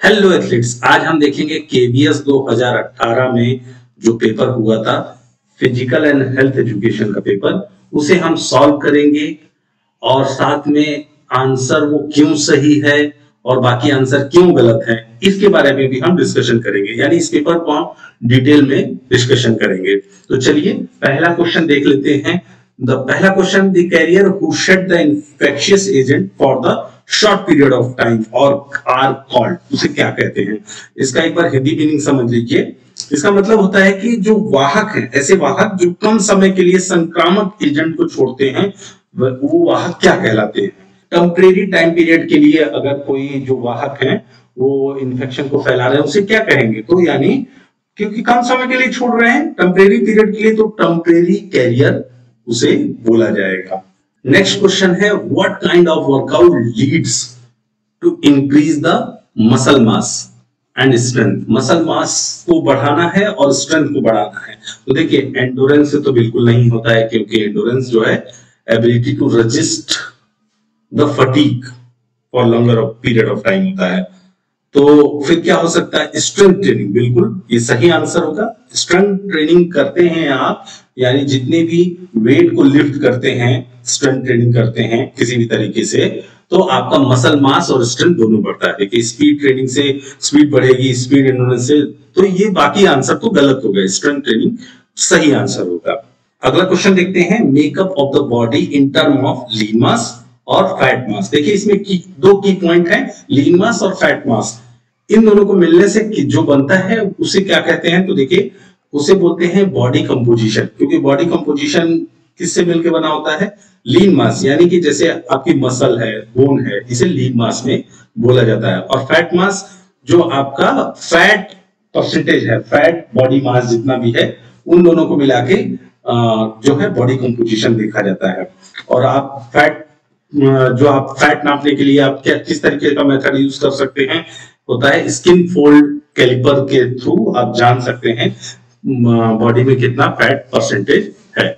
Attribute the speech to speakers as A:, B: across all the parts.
A: Hello athletes, आज हम देखेंगे केवीएस 2018 में जो पेपर हुआ था फिजिकल एंड हेल्थ एजुकेशन का पेपर, उसे हम सॉल्व करेंगे और साथ में आंसर वो क्यों सही है और बाकी आंसर क्यों गलत है इसके बारे में भी हम डिस्कशन करेंगे। यानी इस पेपर को हम डिटेल में डिस्कशन करेंगे। तो चलिए पहला क्वेश्चन देख लेते हैं। द पहला question, the carrier who shed the infectious agent for the short period of time और आर कॉल्ड, उसे क्या कहते हैं। इसका एक बार हिंदी मीनिंग समझ लीजिए। इसका मतलब होता है कि जो वाहक हैं, ऐसे वाहक जो कम समय के लिए संक्रामक एजेंट को छोड़ते हैं, वो वाहक क्या कहलाते हैं। टेम्परेरी टाइम पीरियड के लिए अगर कोई जो वाहक है वो इन्फेक्शन को फैला रहे हैं, उसे क्या कहेंगे। तो यानी क्योंकि कम समय के लिए छोड़ रहे हैं टेम्परेरी पीरियड के लिए, तो टेम्परेरी कैरियर उसे बोला जाएगा। नेक्स्ट क्वेश्चन है, what kind of workout leads to increase the muscle mass and strength. Muscle mass को बढ़ाना है और स्ट्रेंथ को बढ़ाना है। तो देखिए एंडोरेंस से तो बिल्कुल नहीं होता है, क्योंकि एंडोरेंस जो है ability to resist the fatigue for longer period of time होता है। तो फिर क्या हो सकता है, स्ट्रेंथ ट्रेनिंग, बिल्कुल ये सही आंसर होगा। स्ट्रेंथ ट्रेनिंग करते हैं आप, यानी जितने भी वेट को लिफ्ट करते हैं, स्ट्रेंथ ट्रेनिंग करते हैं किसी भी तरीके से, तो आपका मसल मास और स्ट्रेंथ दोनों बढ़ता है। देखिए स्पीड ट्रेनिंग से स्पीड बढ़ेगी, स्पीड एंड्योरेंस से, तो ये बाकी आंसर तो गलत हो गए, स्ट्रेंथ ट्रेनिंग सही आंसर होगा। अगला क्वेश्चन देखते हैं, makeup of the body in term of lean mass और फैट मास। देखिए इसमें दो की पॉइंट है, लीन मास और फैट मास। इन दोनों को मिलने से जो बनता है उसे क्या कहते हैं। तो देखिए उसे बोलते हैं बॉडी कंपोजिशन, क्योंकि बॉडी कंपोजिशन किससे मिलकर बना होता है, लीन मास। यानी कि जैसे आपकी मसल है, बोन है, इसे लीन मास में बोला जाता है। और फैट मास जो आपका फैट परसेंटेज है, फैट बॉडी मास जितना भी है, उन दोनों को मिला के जो है बॉडी कंपोजिशन देखा जाता है। और आप फैट जो आप फैट नापने के लिए आप क्या किस तरीके का मेथड यूज कर सकते हैं, होता है स्किन फोल्ड कैलिपर के थ्रू आप जान सकते हैं बॉडी में कितना फैट परसेंटेज है।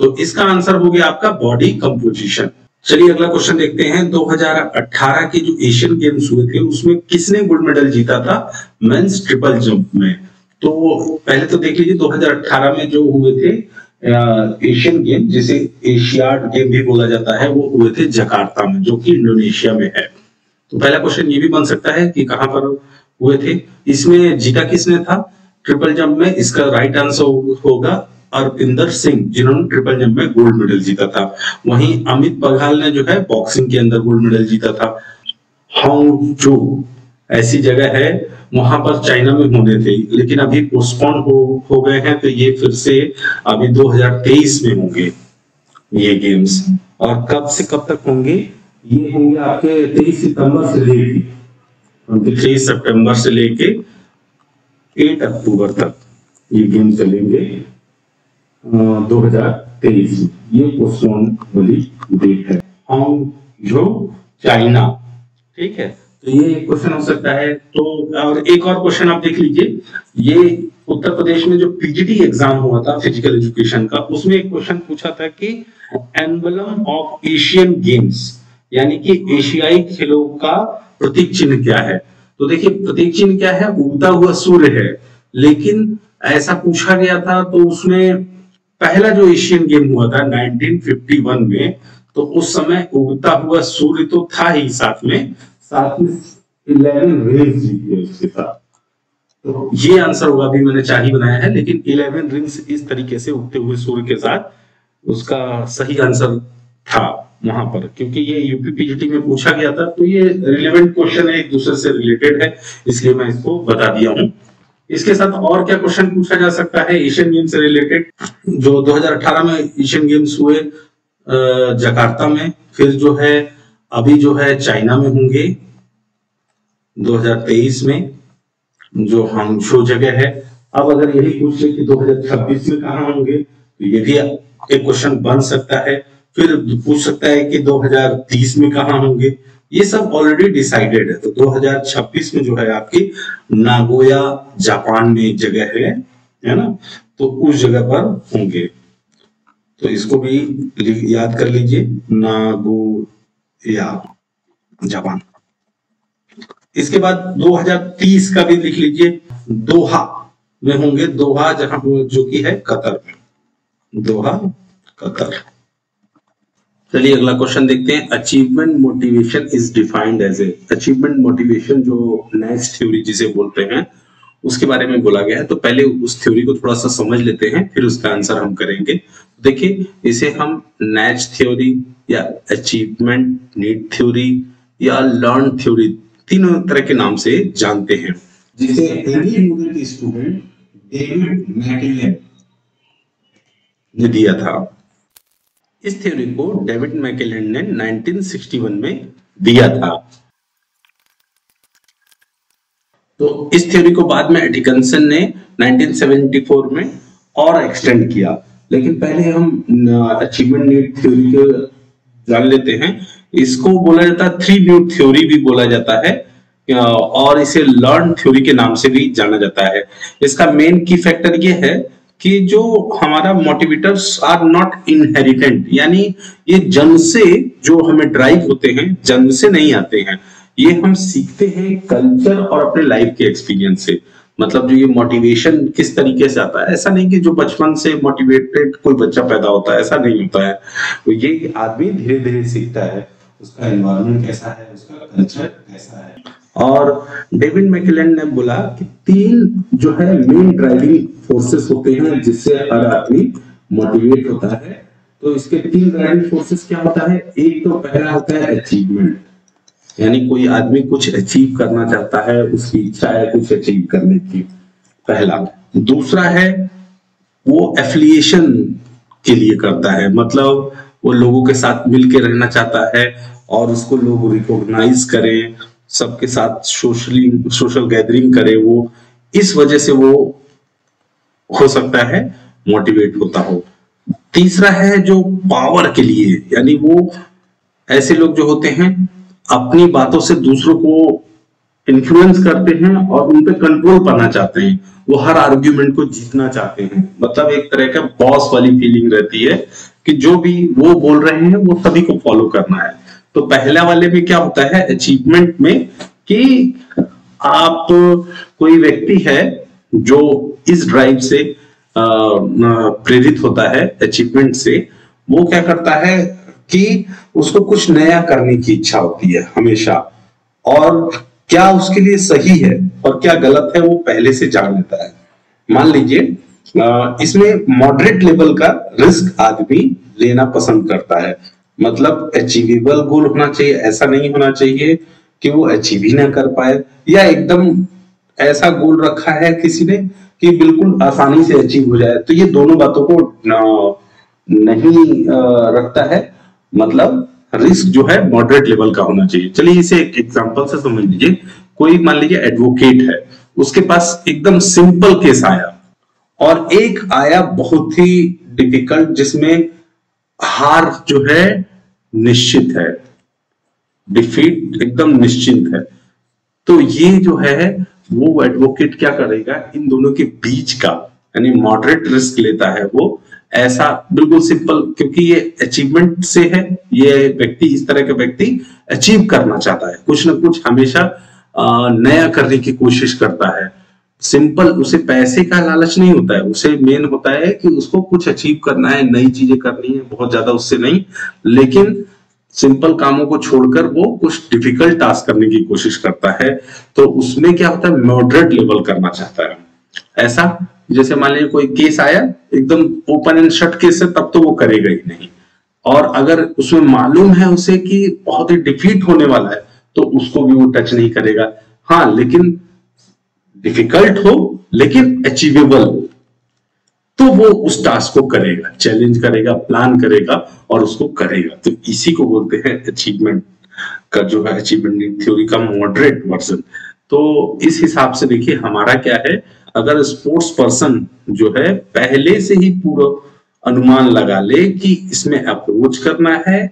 A: तो इसका आंसर हो गया आपका बॉडी कंपोजिशन। चलिए अगला क्वेश्चन देखते हैं। 2018 के जो एशियन गेम्स हुए थे उसमें किसने गोल्ड मेडल जीता था मेंस ट्रिपल जंप में। तो पहले तो देख लीजिए 2018 में जो हुए थे एशियन गेम, जिसे एशियाड गेम भी बोला जाता है, वो हुए थे जकार्ता में, जो कि इंडोनेशिया में है। तो पहला क्वेश्चन ये भी बन सकता है कि कहां पर हुए थे, इसमें जीता किसने था ट्रिपल जंप में। इसका राइट आंसर होगा अरपिंदर सिंह, जिन्होंने ट्रिपल जंप में गोल्ड मेडल जीता था। वहीं अमित पघाल ने जो है बॉक्सिंग के अंदर गोल्ड मेडल जीता था। हांगझो ऐसी जगह है, वहां पर चाइना में होने थे, लेकिन अभी पोस्टपोन हो गए हैं। तो ये फिर से अभी 2023 में होंगे ये गेम्स। और कब से कब तक होंगे, ये होंगे आपके 23 सितंबर से लेके 23 सितंबर से लेके 8 अक्टूबर तक ये गेम चलेंगे 2023। ये पोस्टपोन वाली डेट है, हांगझो चाइना। ठीक है, तो ये क्वेश्चन हो सकता है। तो और एक और क्वेश्चन आप देख लीजिए, ये उत्तर प्रदेश में जो पीजीटी एग्जाम हुआ था फिजिकल एजुकेशन का, उसमें एक क्वेश्चन पूछा था कि एम्बलम ऑफ एशियन गेम्स, यानी कि एशियाई खेलों का प्रतीक चिन्ह क्या है। तो देखिए प्रतीक चिन्ह क्या है, उगता हुआ सूर्य है। लेकिन ऐसा पूछा गया था, तो उसमें पहला जो एशियन गेम हुआ था 1951 में, तो उस समय उगता हुआ सूर्य तो था ही, साथ में 11 रिंग्स जीती है उसके साथ। तो ये आंसर होगा, अभी मैंने 4 ही बनाया है, लेकिन 11 रिंग्स इस तरीके से उगते हुए सूर्य के साथ उसका सही आंसर था वहां पर, क्योंकि ये यूपीपीजीटी में पूछा गया था। तो ये रिलेवेंट क्वेश्चन है, एक दूसरे से रिलेटेड है, इसलिए मैं इसको बता दिया हूं। इसके साथ और क्या क्वेश्चन पूछा जा सकता है एशियन गेम से रिलेटेड। जो 2018 में एशियन गेम्स हुए जकार्ता में, फिर जो है अभी जो है चाइना में होंगे 2023 में, जो हांगझो जगह है। अब अगर यही पूछ ले कि 2026 में कहां होंगे, तो ये भी एक क्वेश्चन बन सकता है। फिर पूछ सकता है कि 2030 में कहां होंगे, ये सब ऑलरेडी डिसाइडेड है। तो 2026 में जो है आपकी नागोया जापान में एक जगह है ना, तो उस जगह पर होंगे। तो इसको भी याद कर लीजिए, नागोया जापान। इसके बाद 2030 का भी लिख लीजिए, दोहा में होंगे, दोहा जहां जो कि है कतर में, दोहा कतर। चलिए अगला क्वेश्चन देखते हैं। Achievement motivation is defined as a, achievement motivation जो नेक्स्ट थ्योरी जिसे बोलते हैं उसके बारे में बोला गया है। तो पहले उस थ्योरी को थोड़ा सा समझ लेते हैं, फिर उसका आंसर हम करेंगे। देखिए इसे हम नेच थ्योरी या अचीवमेंट नीड थ्योरी या लर्न थ्योरी तीनों तरह के नाम से जानते हैं, जिसे एनी स्टूडेंट डेविड मैकलेलन ने दिया था। इस थ्योरी को डेविड मैकलेलन ने 1961 में दिया था। तो इस थ्योरी को बाद में एटिकिंसन ने 1974 में और एक्सटेंड किया। लेकिन पहले हम अचीवमेंट नीड थ्योरी को जान लेते हैं। इसको बोला जाता है 3 नीड थ्योरी भी बोला जाता है, और इसे लर्न थ्योरी के नाम से भी जाना जाता है। इसका मेन की फैक्टर ये है कि जो हमारा मोटिवेटर्स आर नॉट इनहेरिटेंट, यानी ये जन्म से जो हमें ड्राइव होते हैं जन्म से नहीं आते हैं, ये हम सीखते हैं कल्चर और अपने लाइफ के एक्सपीरियंस से। मतलब जो ये मोटिवेशन किस तरीके से आता है, ऐसा नहीं कि जो बचपन से मोटिवेटेड कोई बच्चा पैदा होता है, ऐसा नहीं होता है। तो ये आदमी धीरे धीरे सीखता है, उसका एनवायरनमेंट कैसा है, उसका कल्चर कैसा है। और डेविड मैकलेलन ने बोला कि 3 जो है मेन ड्राइविंग फोर्सेस होते हैं जिससे हर आदमी मोटिवेट होता है। तो इसके 3 ड्राइविंग फोर्सेस क्या होता है? एक तो पहला होता है अचीवमेंट, यानी कोई आदमी कुछ अचीव करना चाहता है, उसकी इच्छा है कुछ अचीव करने की, पहला। दूसरा है वो एफिलिएशन के लिए करता है, मतलब वो लोगों के साथ मिलके रहना चाहता है और उसको लोग रिकॉग्नाइज करें, सबके साथ सोशल गैदरिंग करे, वो इस वजह से वो हो सकता है मोटिवेट होता हो। तीसरा है जो पावर के लिए, यानी वो ऐसे लोग जो होते हैं अपनी बातों से दूसरों को इन्फ्लुएंस करते हैं और उन पे कंट्रोल पाना चाहते हैं, वो हर आर्ग्यूमेंट को जीतना चाहते हैं। मतलब एक तरह का बॉस वाली फीलिंग रहती है कि जो भी वो बोल रहे हैं वो सभी को फॉलो करना है। तो पहला वाले में क्या होता है अचीवमेंट में कि आप कोई व्यक्ति है जो इस ड्राइव से प्रेरित होता है अचीवमेंट से, वो क्या करता है कि उसको कुछ नया करने की इच्छा होती है हमेशा, और क्या उसके लिए सही है और क्या गलत है वो पहले से जान लेता है। मान लीजिए इसमें मॉडरेट लेवल का रिस्क आदमी लेना पसंद करता है, मतलब अचीवेबल गोल होना चाहिए, ऐसा नहीं होना चाहिए कि वो अचीव ही ना कर पाए, या एकदम ऐसा गोल रखा है किसी ने कि बिल्कुल आसानी से अचीव हो जाए। तो ये दोनों बातों को नहीं रखता है, मतलब रिस्क जो है मॉडरेट लेवल का होना चाहिए। चलिए इसे एक एग्जांपल से समझ लीजिए। कोई मान लीजिए एडवोकेट है, उसके पास एकदम सिंपल केस आया और एक आया बहुत ही डिफिकल्ट जिसमें हार जो है निश्चित है, डिफीट एकदम निश्चित है। तो ये जो है वो एडवोकेट क्या करेगा, इन दोनों के बीच का यानी मॉडरेट रिस्क लेता है वो, ऐसा बिल्कुल सिंपल, क्योंकि ये अचीवमेंट से है, ये व्यक्ति इस तरह का व्यक्ति अचीव करना चाहता है, कुछ ना कुछ हमेशा नया करने की कोशिश करता है। सिंपल, उसे पैसे का लालच नहीं होता है, उसे मेन होता है कि उसको कुछ अचीव करना है, नई चीजें करनी है, बहुत ज्यादा उससे नहीं, लेकिन सिंपल कामों को छोड़कर वो कुछ डिफिकल्ट टास्क करने की कोशिश करता है। तो उसमें क्या होता है, मॉडरेट लेवल करना चाहता है। ऐसा जैसे मान लीजिए कोई केस आया एकदम ओपन एंड शट केस है, तब तो वो करेगा ही नहीं, और अगर उसमें मालूम है उसे कि बहुत ही डिफीट होने वाला है तो उसको भी वो टच नहीं करेगा। हाँ, लेकिन डिफिकल्ट हो लेकिन अचीवेबल, तो वो उस टास्क को करेगा, चैलेंज करेगा, प्लान करेगा और उसको करेगा। तो इसी को बोलते हैं अचीवमेंट का जो है अचीवमेंट थ्योरी का मॉडरेट वर्जन। तो इस हिसाब से देखिए हमारा क्या है, अगर स्पोर्ट्स पर्सन जो है पहले से ही पूरा अनुमान लगा ले कि इसमें अप्रोच करना है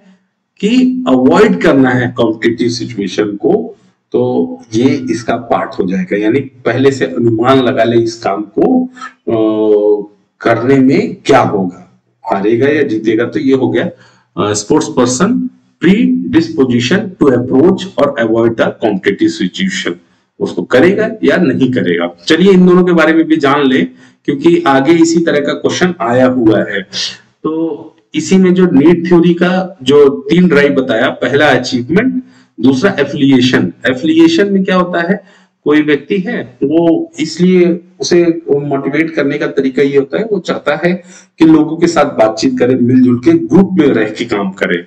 A: कि अवॉइड करना है कॉम्पिटिटिव सिचुएशन को, तो ये इसका पार्ट हो जाएगा। यानी पहले से अनुमान लगा ले इस काम को करने में क्या होगा, हारेगा या जीतेगा। तो ये हो गया sports person predisposition to approach और अवॉइड द कॉम्पिटिटिव सिचुएशन, उसको करेगा या नहीं करेगा। चलिए इन दोनों के बारे में भी जान ले, क्योंकि आगे इसी तरह का क्वेश्चन आया हुआ है। तो इसी में जो नीट थ्योरी का जो 3 ड्राइव बताया, पहला अचीवमेंट, दूसरा एफिलिएशन। एफिलिएशन में क्या होता है, कोई व्यक्ति है वो इसलिए उसे मोटिवेट करने का तरीका ये होता है, वो चाहता है कि लोगों के साथ बातचीत करे, मिलजुल के ग्रुप में रह के काम करे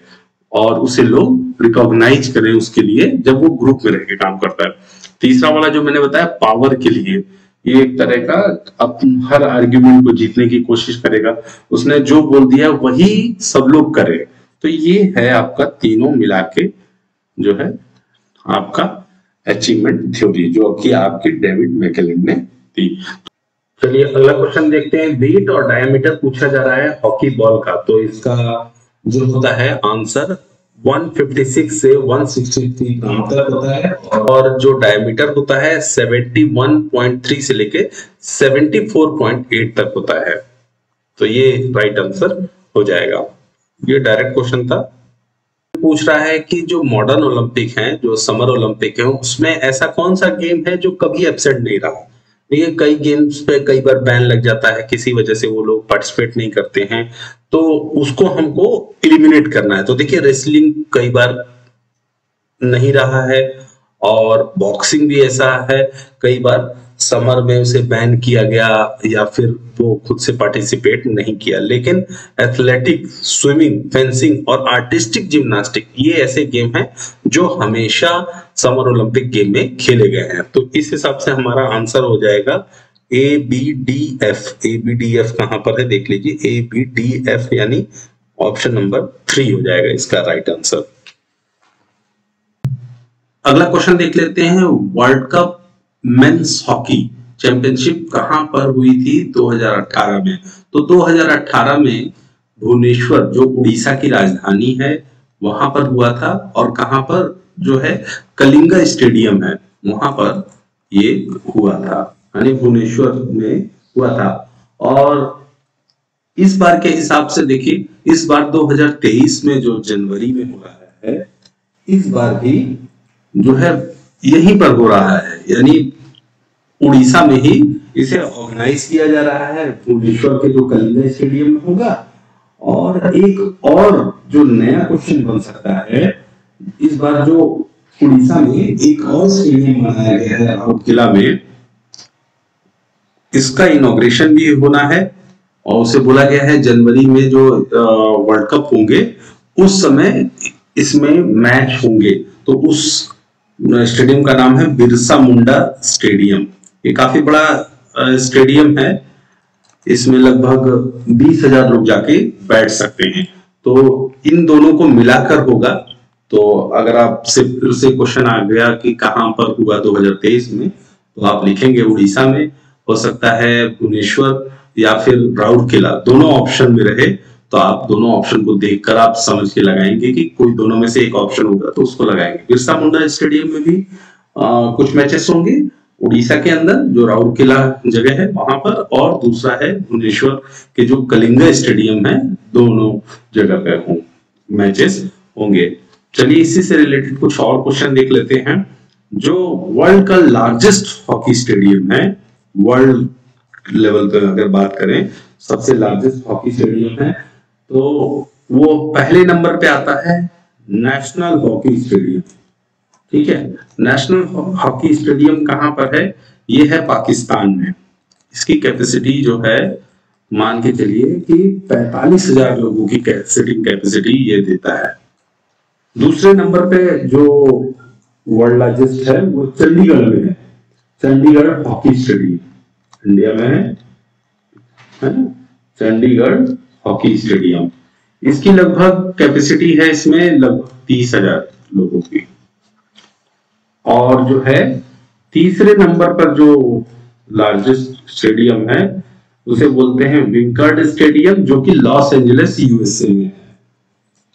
A: और उसे लोग रिकॉग्नाइज करें उसके लिए जब वो ग्रुप में रह के काम करता है। तीसरा वाला जो मैंने बताया पावर के लिए, ये एक तरह का हर आर्ग्यूमेंट को जीतने की कोशिश करेगा, उसने जो बोल दिया वही सब लोग करे। तो ये है आपका तीनों मिला के जो है आपका अचीवमेंट थ्योरी, जो कि आपकी डेविड मैकलेलन ने दी। चलिए अगला क्वेश्चन देखते हैं। वेट और डायमीटर पूछा जा रहा है हॉकी बॉल का, तो इसका जो होता है आंसर 156 से 163 ग्राम तक होता है, और जो डायमीटर होता है 71.3 से लेके 74.8 तक होता है। तो ये राइट आंसर हो जाएगा। ये डायरेक्ट क्वेश्चन था। पूछ रहा है कि जो मॉडर्न ओलंपिक हैं, जो समर ओलंपिक है, उसमें ऐसा कौन सा गेम है जो कभी एब्सेंट नहीं रहा। ये कई गेम्स पे कई बार बैन लग जाता है, किसी वजह से वो लोग पार्टिसिपेट नहीं करते हैं, तो उसको हमको एलिमिनेट करना है। तो देखिए रेसलिंग कई बार नहीं रहा है, और बॉक्सिंग भी ऐसा है, कई बार समर में उसे बैन किया गया या फिर वो खुद से पार्टिसिपेट नहीं किया। लेकिन एथलेटिक, स्विमिंग, फेंसिंग और आर्टिस्टिक जिम्नास्टिक ये ऐसे गेम हैं जो हमेशा समर ओलंपिक गेम में खेले गए हैं। तो इस हिसाब से हमारा आंसर हो जाएगा ABDF। ABDF कहां पर है देख लीजिए, ABDF यानी ऑप्शन नंबर 3 हो जाएगा इसका राइट आंसर। अगला क्वेश्चन देख लेते हैं। World cup men's hockey championship कहां पर हुई थी 2018 में। तो 2018 में भुवनेश्वर, जो उड़ीसा की राजधानी है, वहां पर हुआ था। और कहां पर जो है कलिंगा स्टेडियम है, वहां पर ये हुआ था, यानी भुवनेश्वर में हुआ था। और इस बार के हिसाब से देखिए, इस बार 2023 में जो जनवरी में हो रहा है, इस बार भी जो है यहीं पर हो रहा है, यानी उड़ीसा में ही इसे ऑर्गेनाइज किया जा रहा है। भुवनेश्वर के जो कलिंगा स्टेडियम में होगा। और एक और जो नया क्वेश्चन बन सकता है, इस बार जो उड़ीसा में एक और स्टेडियम बनाया गया है राउरकेला में, इसका इनॉग्रेशन भी होना है। और उसे बोला गया है जनवरी में जो वर्ल्ड कप होंगे उस समय इसमें मैच होंगे। तो उस स्टेडियम का नाम है बिरसा मुंडा स्टेडियम। ये काफी बड़ा स्टेडियम है, इसमें लगभग 20,000 लोग जाके बैठ सकते हैं। तो इन दोनों को मिलाकर होगा। तो अगर आपसे फिर से क्वेश्चन आ गया कि कहां पर हुआ 2023 में, तो आप लिखेंगे उड़ीसा में, हो सकता है भुवनेश्वर या फिर राउरकेला, दोनों ऑप्शन में रहे। तो आप दोनों ऑप्शन को देखकर आप समझ के लगाएंगे कि कोई दोनों में से एक ऑप्शन होगा तो उसको लगाएंगे। बिरसा मुंडा स्टेडियम में भी कुछ मैचेस होंगे उड़ीसा के अंदर, जो राउरकेला जगह है वहां पर, और दूसरा है भुवनेश्वर के जो कलिंगा स्टेडियम है, दोनों जगह पे मैचेस होंगे। चलिए इसी से रिलेटेड कुछ और क्वेश्चन देख लेते हैं। जो वर्ल्ड का लार्जेस्ट हॉकी स्टेडियम है, वर्ल्ड लेवल पे अगर बात करें, सबसे लार्जेस्ट हॉकी स्टेडियम है, तो वो पहले नंबर पे आता है नेशनल हॉकी स्टेडियम। ठीक है, नेशनल हॉकी स्टेडियम कहां पर है? ये है पाकिस्तान में। इसकी कैपेसिटी जो है, मान के चलिए कि 45,000 लोगों की सीटिंग कैपेसिटी ये देता है। दूसरे नंबर पे जो वर्ल्ड लार्जेस्ट है वो चंडीगढ़ में है, चंडीगढ़ हॉकी स्टेडियम इंडिया में है ना, चंडीगढ़ हॉकी स्टेडियम। इसकी लगभग कैपेसिटी है इसमें लगभग 30,000 लोगों की। और जो है तीसरे नंबर पर जो लार्जेस्ट स्टेडियम है उसे बोलते हैं विंकर्ड स्टेडियम, जो कि लॉस एंजलिस यूएसए में है।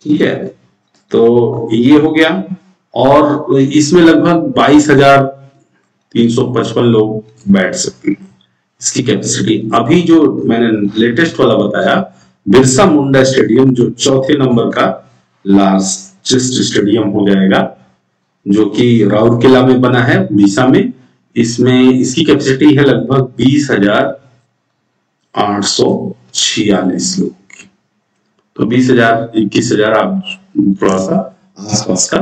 A: ठीक है, तो ये हो गया। और इसमें लगभग 22,355 लोग बैठ सकते हैं, इसकी कैपेसिटी। अभी जो मैंने लेटेस्ट वाला बताया बिरसा मुंडा स्टेडियम, जो चौथे नंबर का चेस्ट स्टेडियम हो जाएगा, जो कि राउरकेला में बना है, उड़ीसा में। इसमें इसकी कैपेसिटी है लगभग 20,846 लोगों की। तो 20,000 21,000 आप थोड़ा सा आसपास का।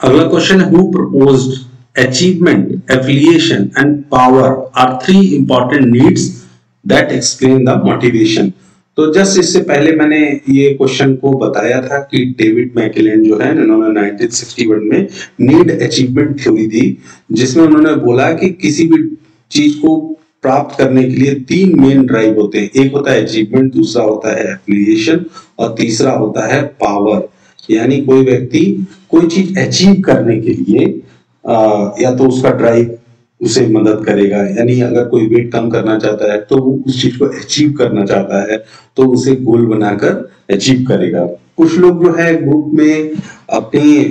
A: अगला क्वेश्चन है, who proposed achievement, affiliation and power are three important needs that explain the motivation। तो जस्ट इससे पहले मैंने ये क्वेश्चन को बताया था कि डेविड मैकलेलन जो है, इन्होंने 1961 में नीड अचीवमेंट थ्योरी दी, जिसमें उन्होंने बोला कि किसी भी चीज को प्राप्त करने के लिए तीन मेन ड्राइव होते हैं। एक होता है अचीवमेंट, दूसरा होता है एफिलिएशन और तीसरा होता है पावर। यानी कोई व्यक्ति कोई चीज अचीव करने के लिए या तो उसका ड्राइव उसे मदद करेगा, यानी अगर कोई वेट कम करना चाहता है तो वो उस चीज को अचीव करना चाहता है तो उसे गोल बनाकर अचीव करेगा। कुछ लोग जो है ग्रुप में अपनी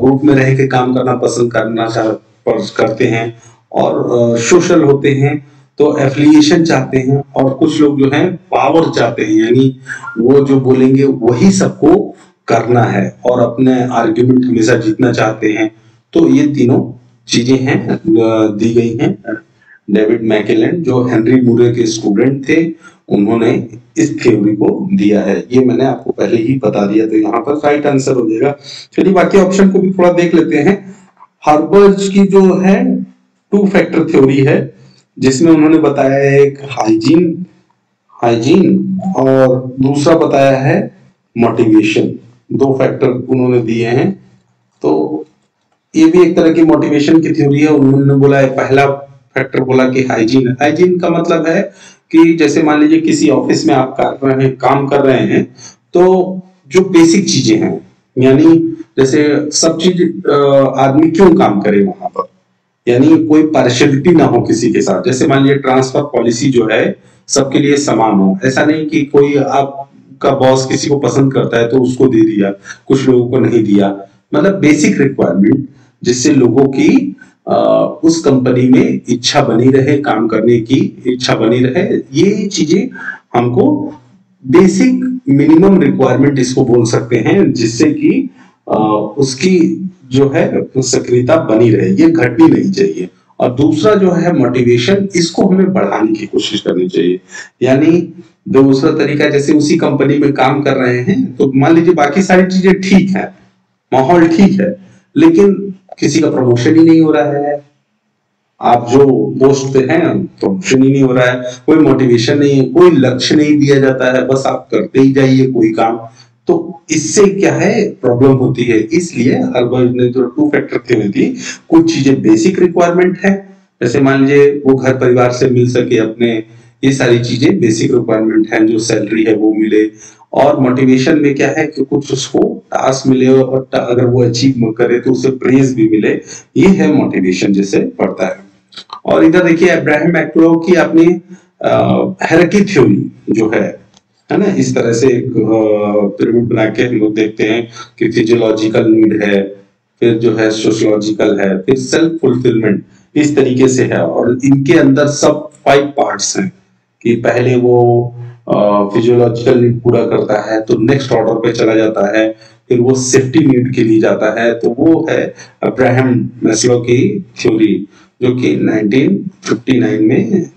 A: ग्रुप में रह के काम करना पसंद करते हैं और सोशल होते हैं तो एफिलिएशन चाहते हैं, और कुछ लोग जो है पावर चाहते हैं, यानी वो जो बोलेंगे वही सबको करना है और अपने आर्ग्यूमेंट हमेशा जीतना चाहते हैं। तो ये तीनों चीजें हैं दी गई हैं। डेविड मैकलेलन जो हेनरी मूरे के स्टूडेंट थे, उन्होंने इस थ्योरी को दिया है। ये मैंने आपको पहले ही बता दिया, तो यहाँ पर राइट आंसर हो जाएगा। चलिए बाकी ऑप्शन को भी थोड़ा देख लेते हैं। हर्बर्ज की जो है 2 फैक्टर थ्योरी है, जिसमें उन्होंने बताया है एक हाइजीन और दूसरा बताया है मोटिवेशन। 2 फैक्टर उन्होंने दिए हैं। तो ये भी एक तरह की मोटिवेशन की थ्योरी है। उन्होंने बोला है, पहला फैक्टर बोला कि हाइजीन का मतलब है कि जैसे मान लीजिए किसी ऑफिस में आप काम कर रहे हैं तो जो बेसिक चीजें हैं, यानी जैसे सब चीज आदमी क्यों काम करे वहां पर, यानी कोई पार्शियलिटी ना हो किसी के साथ। जैसे मान लीजिए ट्रांसफर पॉलिसी जो है सबके लिए समान हो, ऐसा नहीं कि कोई आपका बॉस किसी को पसंद करता है तो उसको दे दिया, कुछ लोगों को नहीं दिया। मतलब बेसिक रिक्वायरमेंट जिससे लोगों की उस कंपनी में इच्छा बनी रहे, काम करने की इच्छा बनी रहे, ये चीजें हमको बेसिक मिनिमम रिक्वायरमेंट इसको बोल सकते हैं, जिससे कि उसकी जो है सक्रियता बनी रहे, ये घटनी नहीं चाहिए। और दूसरा जो है मोटिवेशन, इसको हमें बढ़ाने की कोशिश करनी चाहिए। यानी दूसरा तरीका, जैसे उसी कंपनी में काम कर रहे हैं तो मान लीजिए बाकी सारी चीजें ठीक है, माहौल ठीक है, लेकिन किसी का प्रमोशन ही नहीं हो रहा है, आप जो पोस्ट पे हैं प्रमोशन ही नहीं हो रहा है, कोई मोटिवेशन नहीं है, कोई लक्ष्य नहीं दिया जाता है, बस आप करते ही जाइए कोई काम। तो इससे क्या है, प्रॉब्लम होती है। इसलिए हर्बर्ज ने जो 2 फैक्टर थ्योरी दी, कुछ चीजें बेसिक रिक्वायरमेंट है, जैसे मान लीजिए वो घर परिवार से मिल सके अपने, ये सारी चीजें बेसिक रिक्वायरमेंट है, जो सैलरी है वो मिले। और मोटिवेशन में क्या है कि कुछ उसको टास्क मिले और अगर वो अचीव करे तो उसे प्रेज भी मिले, ये है मोटिवेशन जिसे पढ़ता है। और इधर देखिए अब्राहम मैस्लो की अपनी हायरार्की थ्योरी जो है ना, इस तरह से एक पिरामिड बना के हम लोग देखते हैं कि फिजियोलॉजिकल नीड है, फिर जो है सोशियोलॉजिकल है, फिर सेल्फ फुलफिलमेंट, इस तरीके से है। और इनके अंदर सब 5 पार्ट्स हैं कि पहले वो फिजियोलॉजिकल नीड पूरा करता है तो नेक्स्ट ऑर्डर पे चला जाता है, फिर वो सेफ्टी नीड के लिए जाता है, तो वो है अब्राहम मैस्लो की थ्योरी, जो कि 1959 में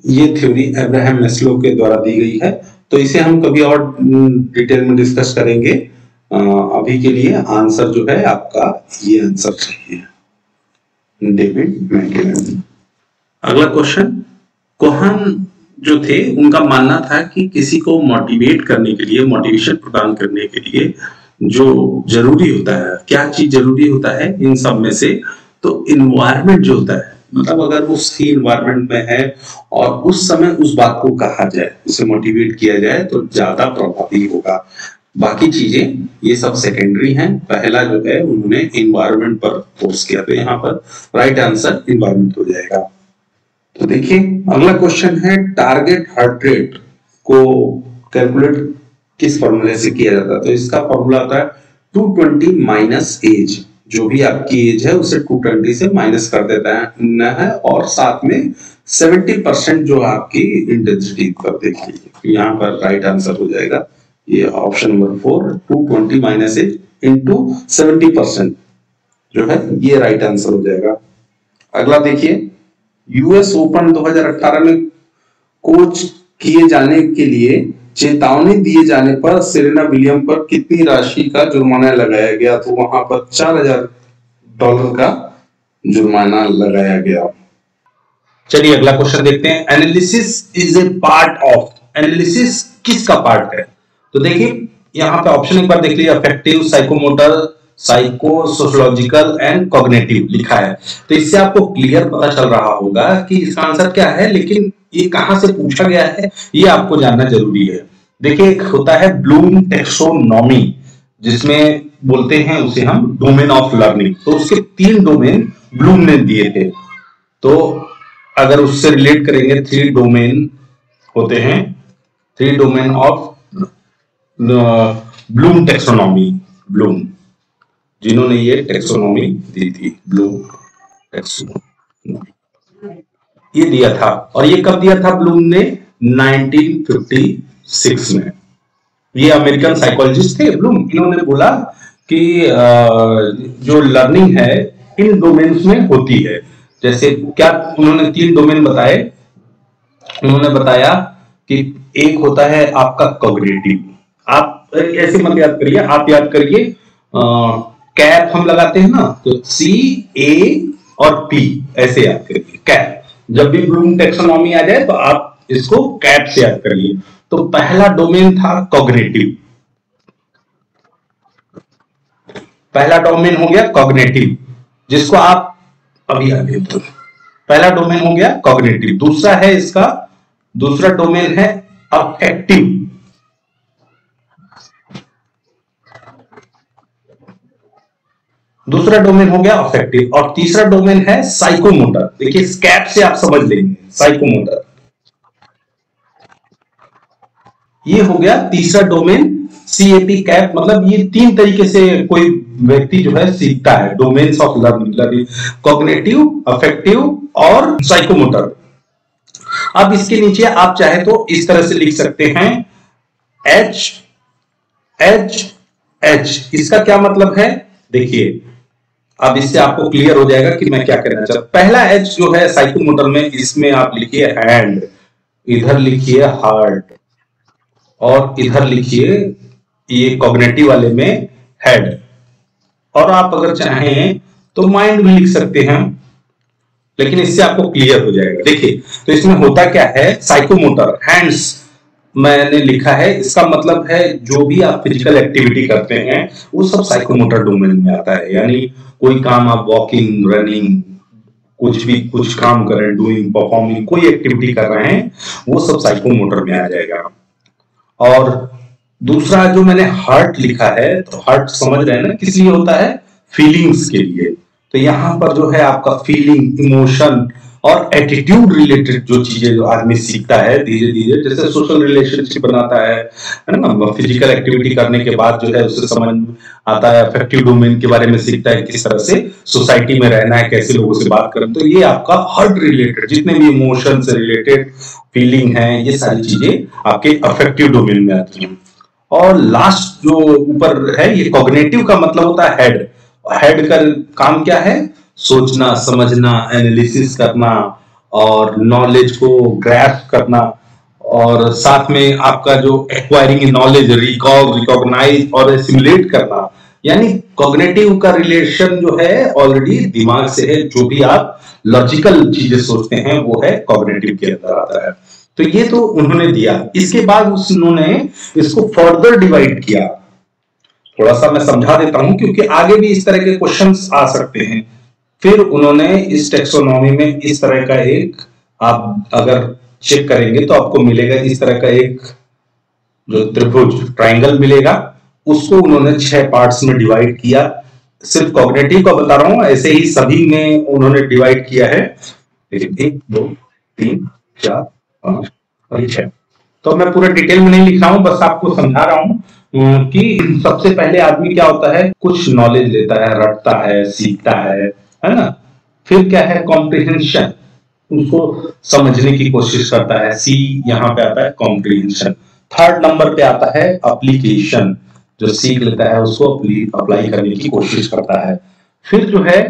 A: ये थ्योरी अब्राहम मैस्लो के द्वारा दी गई है। तो इसे हम कभी और डिटेल में डिस्कस करेंगे। अभी के लिए आंसर जो है आपका ये आंसर चाहिए, डेविड मैकलेलन। अगला क्वेश्चन, कोहन जो थे उनका मानना था कि किसी को मोटिवेट करने के लिए, मोटिवेशन प्रदान करने के लिए जो जरूरी होता है, क्या चीज जरूरी होता है इन सब में से, तो इन्वायरमेंट जो होता है, मतलब अगर वो सही इन्वायरमेंट में है और उस समय उस बात को कहा जाए, उसे मोटिवेट किया जाए तो ज्यादा प्रभावी होगा। बाकी चीजें ये सब सेकेंडरी हैं। पहला जो है उन्होंने इन्वायरमेंट पर फोर्स किया, तो यहाँ पर राइट आंसर इन्वायरमेंट हो जाएगा। तो देखिए अगला क्वेश्चन है, टारगेट हार्ट रेट को कैलकुलेट किस फॉर्मूले से किया जाता है? तो इसका फॉर्मूला होता है 220 माइनस एज, जो भी आपकी एज है उसे 220 से माइनस कर देता है और साथ में 70% जो आपकी इंटेंसिटी कर देगी। यहाँ पर राइट आंसर हो जाएगा ये ऑप्शन नंबर 4 220 माइनस 8 इंटू 70% जो है ये राइट आंसर हो जाएगा। अगला देखिए, यूएस ओपन 2018 में कोच किए जाने के लिए चेतावनी दिए जाने पर सेरेना विलियम पर कितनी राशि का जुर्माना लगाया गया? तो वहां पर $4000 का जुर्माना लगाया गया। चलिए अगला क्वेश्चन देखते हैं। Analysis is a part of, analysis किसका पार्ट है? तो देखिए यहाँ पे ऑप्शन एक बार देख लीजिए, affective, psychomotor, psycho sociological and cognitive लिखा है। तो इससे आपको क्लियर पता चल रहा होगा कि इसका आंसर क्या है, लेकिन ये कहां से पूछा गया है ये आपको जानना जरूरी है। देखिए एक होता है ब्लूम टेक्सोनॉमी, जिसमें बोलते हैं उसे हम डोमेन ऑफ लर्निंग। तो उसके 3 डोमेन ब्लूम ने दिए थे, तो अगर उससे रिलेट करेंगे 3 डोमेन होते हैं, 3 domain of Bloom taxonomy, Bloom जिन्होंने ये टेक्सोनॉमी दी थी, ब्लूम टेक्सोनॉमी ये दिया था। और ये कब दिया था ब्लूम ने? 1956 में। ये अमेरिकन साइकोलॉजिस्ट थे ब्लूम। इन्होंने बोला कि जो लर्निंग है इन डोमेन्स में होती है। जैसे क्या उन्होंने 3 डोमेन बताए। उन्होंने बताया कि एक होता है आपका कॉग्निटिव, आप ऐसे मत याद करिए, आप याद करिए कैप हम लगाते हैं ना, तो CA और P ऐसे याद करिए कैप। जब भी ब्लूम टेक्सोनॉमी आ जाए तो आप इसको कैप से याद करिए। तो पहला डोमेन था कॉग्निटिव, पहला डोमेन हो गया कॉग्निटिव, जिसको आप अभी आगे तो पहला डोमेन हो गया कॉग्निटिव। दूसरा है इसका, दूसरा डोमेन है अफेक्टिव, दूसरा डोमेन हो गया अफेक्टिव, और तीसरा डोमेन है साइकोमोटर। देखिए स्कैप से आप समझ लेंगे साइकोमोटर, ये हो गया तीसरा डोमेन। CAP कैप मतलब ये 3 तरीके से कोई व्यक्ति जो है सीखता है, domains of learning, cognitive, affective और साइकोमोटर। अब इसके नीचे आप चाहे तो इस तरह से लिख सकते हैं H H H। इसका क्या मतलब है? देखिए अब इससे आपको क्लियर हो जाएगा कि मैं क्या कहना चाहता हूं। पहला H जो है साइकोमोटर में, इसमें आप लिखिए हैंड, इधर लिखिए हार्ट, और इधर लिखिए ये कॉग्निटिव वाले में हेड, और आप अगर चाहें तो माइंड भी लिख सकते हैं, लेकिन इससे आपको क्लियर हो जाएगा। देखिए तो इसमें होता क्या है, साइकोमोटर हैंड्स मैंने लिखा है, इसका मतलब है जो भी आप फिजिकल एक्टिविटी करते हैं वो सब साइकोमोटर डोमेन में आता है। यानी कोई काम आप वॉकिंग, रनिंग, कुछ भी कुछ काम कर रहे हैं, डूइंग, परफॉर्मिंग, कोई एक्टिविटी कर रहे हैं, वो सब साइकोमोटर में आ जाएगा। और दूसरा जो मैंने हार्ट लिखा है, तो हार्ट समझ रहे हैं ना किस लिए होता है? फीलिंग्स के लिए। तो यहां पर जो है आपका फीलिंग, इमोशन और एटीट्यूड रिलेटेड जो चीजें जो आदमी सीखता है धीरे धीरे, जैसे सोशल रिलेशनशिप बनाता है ना, फिजिकल एक्टिविटी करने के बाद जो है उससे समझ आता है, अफेक्टिव डोमेन के बारे में सीखता है, किस तरह से सोसाइटी में रहना है, कैसे लोगों से बात करना। तो ये आपका हार्ट रिलेटेड जितने भी इमोशन से रिलेटेड फीलिंग है, ये सारी चीजें आपके अफेक्टिव डोमेन में आती हैं। और लास्ट जो ऊपर है ये कॉग्निटिव का मतलब होता है हेड। हेड का काम क्या है? सोचना, समझना, एनालिसिस करना और नॉलेज को ग्रैस्प करना, और साथ में आपका जो एक्वायरिंग नॉलेज, रिकॉल, रिकॉग्नाइज और एसिमुलेट करना। यानी कॉग्निटिव का रिलेशन जो है ऑलरेडी दिमाग से है, जो भी आप लॉजिकल चीजें सोचते हैं वो है कॉग्निटिव के अंदर आता है। तो ये तो उन्होंने दिया। इसके बाद उन्होंने इसको फर्दर डिवाइड किया। थोड़ा सा मैं समझा देता हूं क्योंकि आगे भी इस तरह के क्वेश्चंस आ सकते हैं। फिर उन्होंने इस टेक्सोनॉमी में इस तरह का एक, आप अगर चेक करेंगे तो आपको मिलेगा इस तरह का एक जो त्रिभुज, ट्राइंगल मिलेगा, उसको उन्होंने 6 पार्ट्स में डिवाइड किया। सिर्फ कॉग्निटिव का बता रहा हूं, ऐसे ही सभी में उन्होंने डिवाइड किया है। 1 2 3 4 5 और 6। तो मैं पूरा डिटेल में नहीं लिख रहा हूं, बस आपको समझा रहा हूं कि सबसे पहले आदमी क्या होता है, कुछ नॉलेज लेता है, रटता है, सीखता है ना। फिर क्या है? कॉम्प्रिहेंशन, उसको समझने की कोशिश करता है। सी यहाँ पे आता है कॉम्प्रिहेंशन। थर्ड नंबर पे आता है एप्लीकेशन, जो सीख लेता है उसको अप्लाई करने की कोशिश करता है। फिर जो है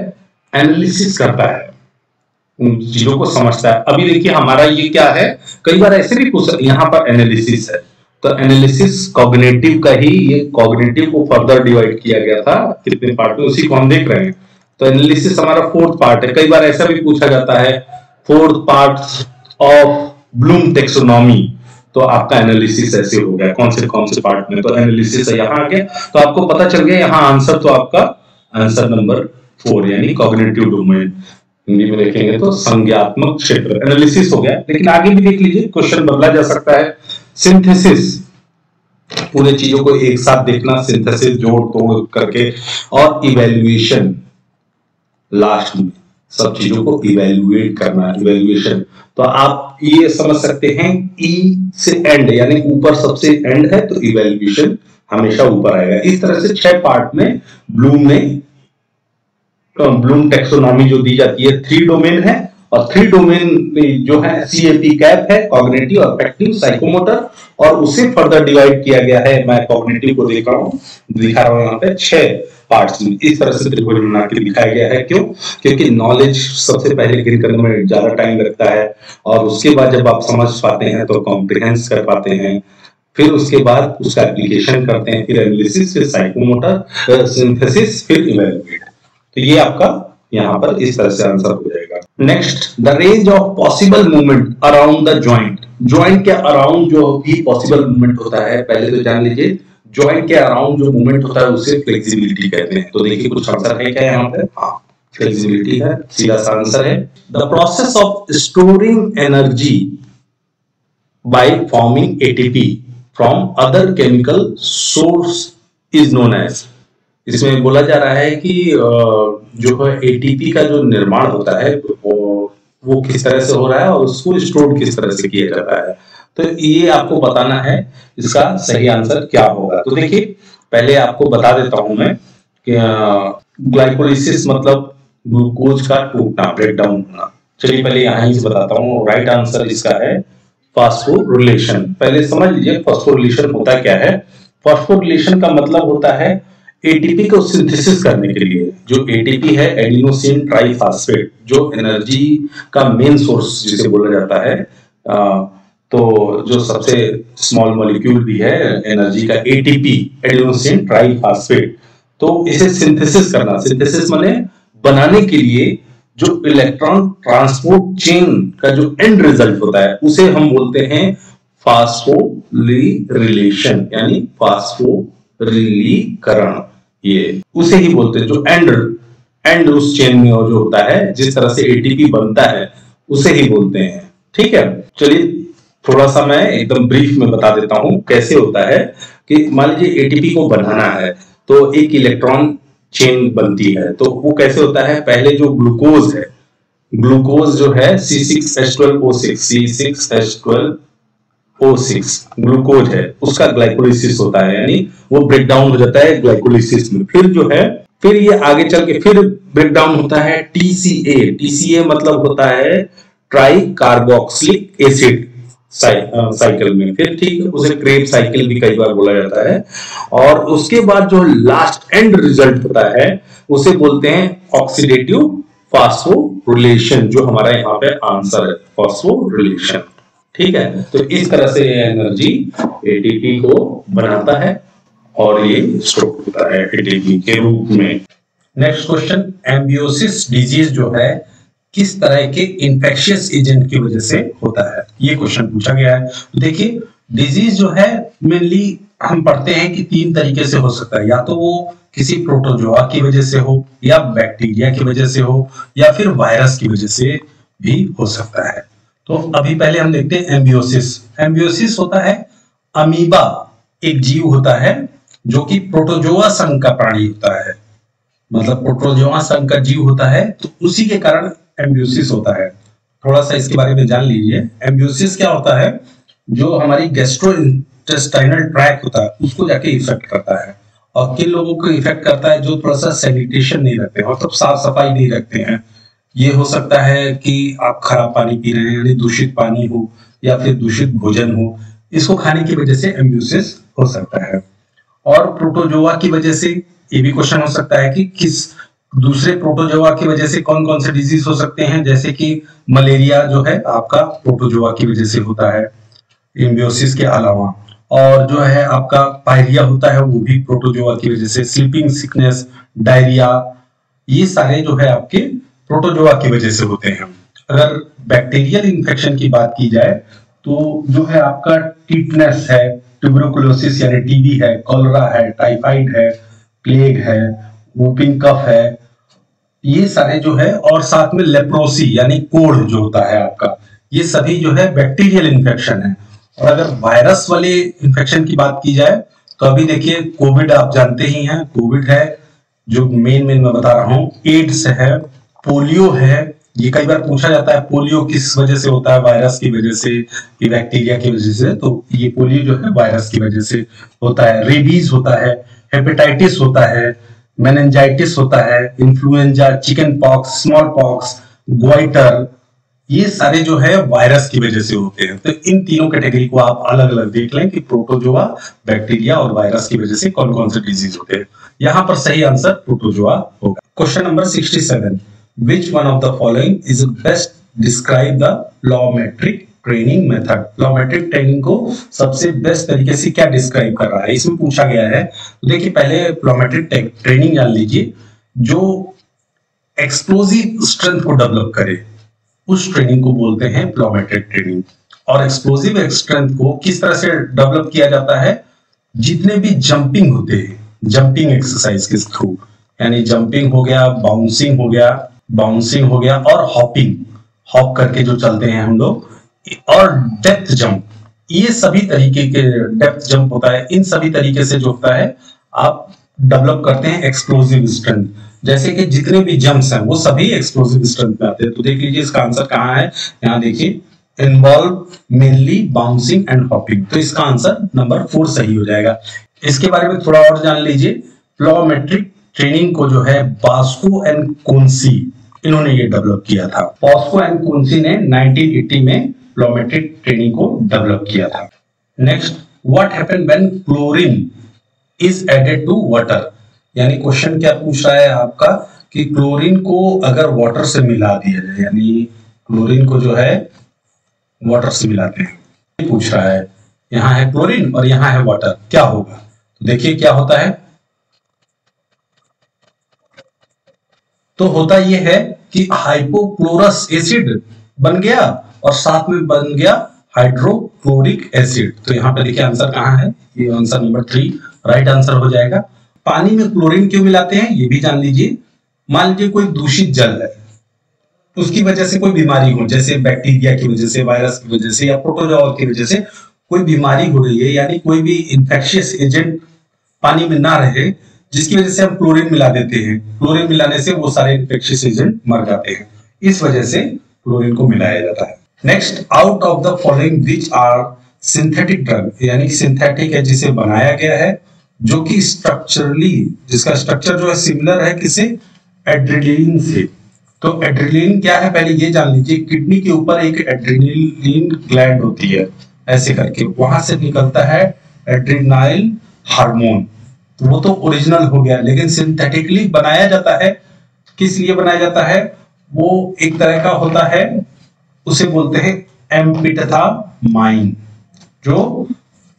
A: एनालिसिस करता है, उन चीजों को समझता है। अभी देखिए हमारा ये क्या है, कई बार ऐसे भी पूछ, यहाँ पर एनालिसिस है, तो एनालिसिस कॉग्निटिव का ही, ये कॉग्निटिव को फर्दर डिवाइड किया गया था कितने पार्ट में, उसी को हम देख रहे हैं। तो एनालिसिस हमारा फोर्थ पार्ट है। कई बार ऐसा भी पूछा जाता है fourth part of Bloom taxonomy, तो आपका एनालिसिस ऐसे हो गया कौन से पार्ट में, तो एनालिसिस है यहाँ आ गया। तो आपको पता चल गया यहाँ आंसर, तो आपका आंसर नंबर 4 यानी कॉग्निटिव डोमेन, हिंदी में देखेंगे तो संज्ञात्मक क्षेत्र, एनालिसिस हो गया। लेकिन आगे भी देख लीजिए, क्वेश्चन बदला जा सकता है। सिंथेसिस, पूरे चीजों को एक साथ देखना, सिंथेसिस जोड़ तोड़ करके, और इवैल्यूएशन, लास्ट में सब चीजों को इवैल्यूएट करना, इवैल्यूएशन। तो आप ये समझ सकते हैं ई से एंड, यानी ऊपर सबसे एंड है तो इवैल्यूएशन हमेशा ऊपर आएगा। इस तरह से 6 पार्ट में ब्लूम टेक्सोनॉमी जो दी जाती है, 3 डोमेन है, और 3 डोमेन में जो है CAP कैप है, कॉग्निटिव, अफेक्टिव, साइकोमोटर, और उसे फर्दर डिवाइड किया गया है। मैं कॉग्निटिव को दिखा रहा हूं यहाँ पे 6 पार्ट्स में, इस तरह से त्रिभुज बना के दिखाया गया है। क्यों? क्योंकि नॉलेज सबसे पहले गेन करने में ज्यादा टाइम लगता है, और उसके बाद जब आप समझ पाते हैं तो कॉम्प्रिहेंस कर पाते हैं, फिर उसके बाद उसका एप्लीकेशन करते हैं, फिर एनालिसिस, फिर साइकोमोटर, सिंथेसिस, फिर इवैल्यूएट। तो ये आपका यहाँ पर इस तरह से आंसर हो जाएगा। Next, the range of possible movement around the joint. Joint के अराउंड जो भी पॉसिबल मूवमेंट होता है, पहले तो जान लीजिए, जॉइंट के अराउंड जो मूवमेंट होता है उसे फ्लेक्सिबिलिटी कहते हैं। तो देखिए कुछ आंसर है क्या यहाँ पे? हाँ, फ्लेक्सिबिलिटी है, सीधा सा आंसर है। The process of storing energy by forming ATP from other chemical source is known as. इसमें बोला जा रहा है कि जो है एटीपी का जो निर्माण होता है वो किस तरह से हो रहा है और उसको स्टोर किस तरह से किया जाता है। तो ये आपको बताना है, इसका सही आंसर क्या होगा। तो देखिए पहले आपको बता देता हूं मैं कि ग्लाइकोलिसिस मतलब ग्लूकोज का टूटना, ब्रेकडाउन होना। चलिए पहले यहां से बताता हूँ। राइट आंसर इसका है फास्फोरिलेशन। पहले समझ लीजिए फास्फोरिलेशन होता क्या है। फास्फोरिलेशन का मतलब होता है एटीपी को सिंथेसिस करने के लिए, जो एटीपी है एडिनोसिन ट्राइफॉस्फेट, जो एनर्जी का मेन सोर्स जिसे बोला जाता है, तो जो सबसे स्मॉल मॉलिक्यूल भी है एनर्जी का, एटीपी एडिनोसिन ट्राइफॉस्फेट। तो इसे सिंथेसिस करना, सिंथेसिस माने बनाने के लिए जो इलेक्ट्रॉन ट्रांसपोर्ट चेन का जो एंड रिजल्ट होता है उसे हम बोलते हैं फास्फोरिलेशन, यानी फास्फोरिलीकरण। ये उसे ही बोलते हैं जो एंड उस चेन में जो होता है, जिस तरह से एटीपी बनता है उसे ही बोलते हैं। ठीक है, चलिए थोड़ा सा मैं एकदम ब्रीफ में बता देता हूं कैसे होता है। कि मान लीजिए एटीपी को बनाना है तो एक इलेक्ट्रॉन चेन बनती है, तो वो कैसे होता है। पहले जो ग्लूकोज है, ग्लूकोज जो है C6H12O6, C6H12O6 ग्लूकोज है, उसका ग्लाइकोलिसिस होता है, यानी वो ब्रेक डाउन हो जाता है ग्लाइकोलिसिस में। फिर जो है, फिर ये आगे चल के फिर ब्रेक डाउन होता है TCA। TCA मतलब होता है ट्राई कार्बोक्सिलिक एसिड साइकिल में। फिर ठीक है, उसे क्रेब साइकिल भी कई बार बोला जाता है। और उसके बाद जो लास्ट एंड रिजल्ट होता है उसे बोलते हैं ऑक्सीडेटिव फास्फोरिलेशन, जो हमारा यहाँ पे आंसर है फास्फोरिलेशन। ठीक है, तो इस तरह से एनर्जी एटीपी को बनाता है और ये स्टोर होता है एटीपी के रूप में। नेक्स्ट क्वेश्चन, एम्बियोसिस डिजीज जो है किस तरह के इंफेक्शियस एजेंट की वजह से होता है, ये क्वेश्चन पूछा गया है। तो देखिए डिजीज जो है मेनली हम पढ़ते हैं कि 3 तरीके से हो सकता है, या तो वो किसी प्रोटोजोआ की वजह से हो, या बैक्टीरिया की वजह से हो, या फिर वायरस की वजह से भी हो सकता है। तो अभी पहले हम देखते हैं एम्बियोसिस। एम्बियोसिस होता है अमीबा, एक जीव होता है जो कि प्रोटोजोआ संघ का प्राणी होता है, मतलब प्रोटोजोआ संघ का जीव होता है, तो उसी के कारण एम्बियोसिस होता है। थोड़ा सा इसके बारे में जान लीजिए। एम्बियोसिस क्या होता है, जो हमारी गैस्ट्रोइंटेस्टाइनल ट्रैक्ट होता है उसको जाके इफेक्ट करता है। और किन लोगों को इफेक्ट करता है, जो थोड़ा सा सैनिटेशन नहीं रखते हैं, मतलब साफ सफाई नहीं रखते हैं। ये हो सकता है कि आप खराब पानी पी रहे हैं, यानी दूषित पानी हो, या फिर दूषित भोजन हो,
B: इसको खाने की वजह से एम्ब्यूसिस हो सकता है। और प्रोटोजोआ की वजह से ये भी क्वेश्चन हो सकता है कि किस दूसरे प्रोटोजोआ की वजह से कौन कौन से डिजीज हो सकते हैं, जैसे कि मलेरिया जो है आपका प्रोटोजोआ की वजह से होता है एम्ब्योसिस के अलावा, और जो है आपका पायरिया होता है वो भी प्रोटोजोआ की वजह से, स्लीपिंग सिकनेस, डायरिया, ये सारे जो है आपके प्रोटोजोआ की वजह से होते हैं। अगर बैक्टीरियल इन्फेक्शन की बात की जाए तो जो है आपका टिटनेस है, ट्यूबरकुलोसिस यानी टीबी है, कॉलरा है, टाइफाइड है, प्लेग है, वूपिंग कफ है, ये सारे जो है, और साथ में लेप्रोसी यानी कोढ़ जो होता है आपका, ये सभी जो है बैक्टीरियल इन्फेक्शन है। और अगर वायरस वाले इन्फेक्शन की बात की जाए तो अभी देखिए कोविड आप जानते ही हैं, कोविड है जो मेन मैं बता रहा हूं, एड्स है, पोलियो है, ये कई बार पूछा जाता है पोलियो किस वजह से होता है, वायरस की वजह से कि बैक्टीरिया की वजह से, तो ये पोलियो जो है वायरस की वजह से होता है। रेबीज होता है, हेपेटाइटिस होता है, मेनिंजाइटिस होता है, influenza, chicken pox, small pox, goitre, ये सारे जो है वायरस की वजह से होते हैं। तो इन तीनों कैटेगरी को आप अलग अलग देख लें कि प्रोटोजोआ, बैक्टीरिया और वायरस की वजह से कौन कौन से डिजीज होते हैं। यहां पर सही आंसर प्रोटोजोआ होगा। Question number 67, which one of the following is best describe the plyometric training method. Plyometric training को सबसे बेस्ट तरीके से क्या डिस्क्राइब कर रहा है, इसमें पूछा गया है। तो देखिए पहले प्लयोमेट्रिक ट्रेनिंग जान लीजिए, जो एक्सप्लोजिव स्ट्रेंथ को डेवलप करे उस ट्रेनिंग को बोलते हैं प्लयोमेट्रिक ट्रेनिंग। और एक्सप्लोजिव स्ट्रेंथ को किस तरह से डेवलप किया जाता है, जितने भी जंपिंग होते हैं, जंपिंग एक्सरसाइज के थ्रू, यानी जंपिंग हो गया, बाउंसिंग हो गया और हॉपिंग, हॉप करके जो चलते हैं हम लोग, और डेप्थ जंप, ये सभी तरीके के डेप्थ जंप होता है, इन सभी तरीके से जो होता है आप डेवलप करते हैं एक्सप्लोजिव स्ट्रेंथ। जैसे कि जितने भी जंप्स हैं वो सभी एक्सप्लोजिव स्ट्रेंथ में आते हैं। तो देख लीजिए इसका आंसर कहाँ है, यहाँ देखिए, involve mainly bouncing and hopping, तो इसका आंसर नंबर 4 सही हो जाएगा। इसके बारे में थोड़ा और जान लीजिए। प्लयोमेट्रिक ट्रेनिंग को जो है बॉस्को एंड कोन्सी, इन्होंने ये डेवलप किया था। बॉस्को एंड कोन्सी ने 1980 में प्लयोमेट्रिक ट्रेनिंग को डेवलप किया था। Next, what happen when chlorine is added to water, यानी क्वेश्चन क्या पूछ रहा है आपका कि क्लोरीन को अगर वाटर से मिला दिया जाए, यानी क्लोरीन को जो है वाटर से मिलाते हैं, पूछ रहा है। यहां है क्लोरीन और यहां है वाटर, क्या होगा? तो देखिए क्या होता है, तो होता यह है कि हाइपोक्लोरस एसिड बन गया और साथ में बन गया हाइड्रोक्लोरिक एसिड। तो यहाँ पे देखिए आंसर कहाँ है, ये आंसर नंबर 3 राइट आंसर हो जाएगा। पानी में क्लोरीन क्यों मिलाते हैं ये भी जान लीजिए। मान लीजिए कोई दूषित जल है, उसकी वजह से कोई बीमारी हो, जैसे बैक्टीरिया की वजह से, वायरस की वजह से या प्रोटोजोआ की वजह से कोई बीमारी हो रही है, यानी कोई भी इंफेक्शियस एजेंट पानी में ना रहे, जिसकी वजह से हम क्लोरीन मिला देते हैं। क्लोरीन मिलाने से वो सारे इंफेक्शियस एजेंट मर जाते हैं, इस वजह से क्लोरीन को मिलाया जाता है। Next, out of the following which are synthetic drug, यानी सिंथेटिक है जिसे बनाया गया है, जो कि स्ट्रक्चरली, जिसका स्ट्रक्चर जो है सिमिलर है किसे, एड्रेनलिन से। तो एड्रेनलिन क्या है पहले ये जान लीजिए। किडनी के ऊपर एक एड्रेनलिन ग्लैंड होती है, ऐसे करके वहां से निकलता है एड्रेनाइल हार्मोन, तो वो तो ओरिजिनल हो गया। लेकिन सिंथेटिकली बनाया जाता है, किस लिए बनाया जाता है, वो एक तरह का होता है, उसे बोलते हैं एम्फेटामाइन, जो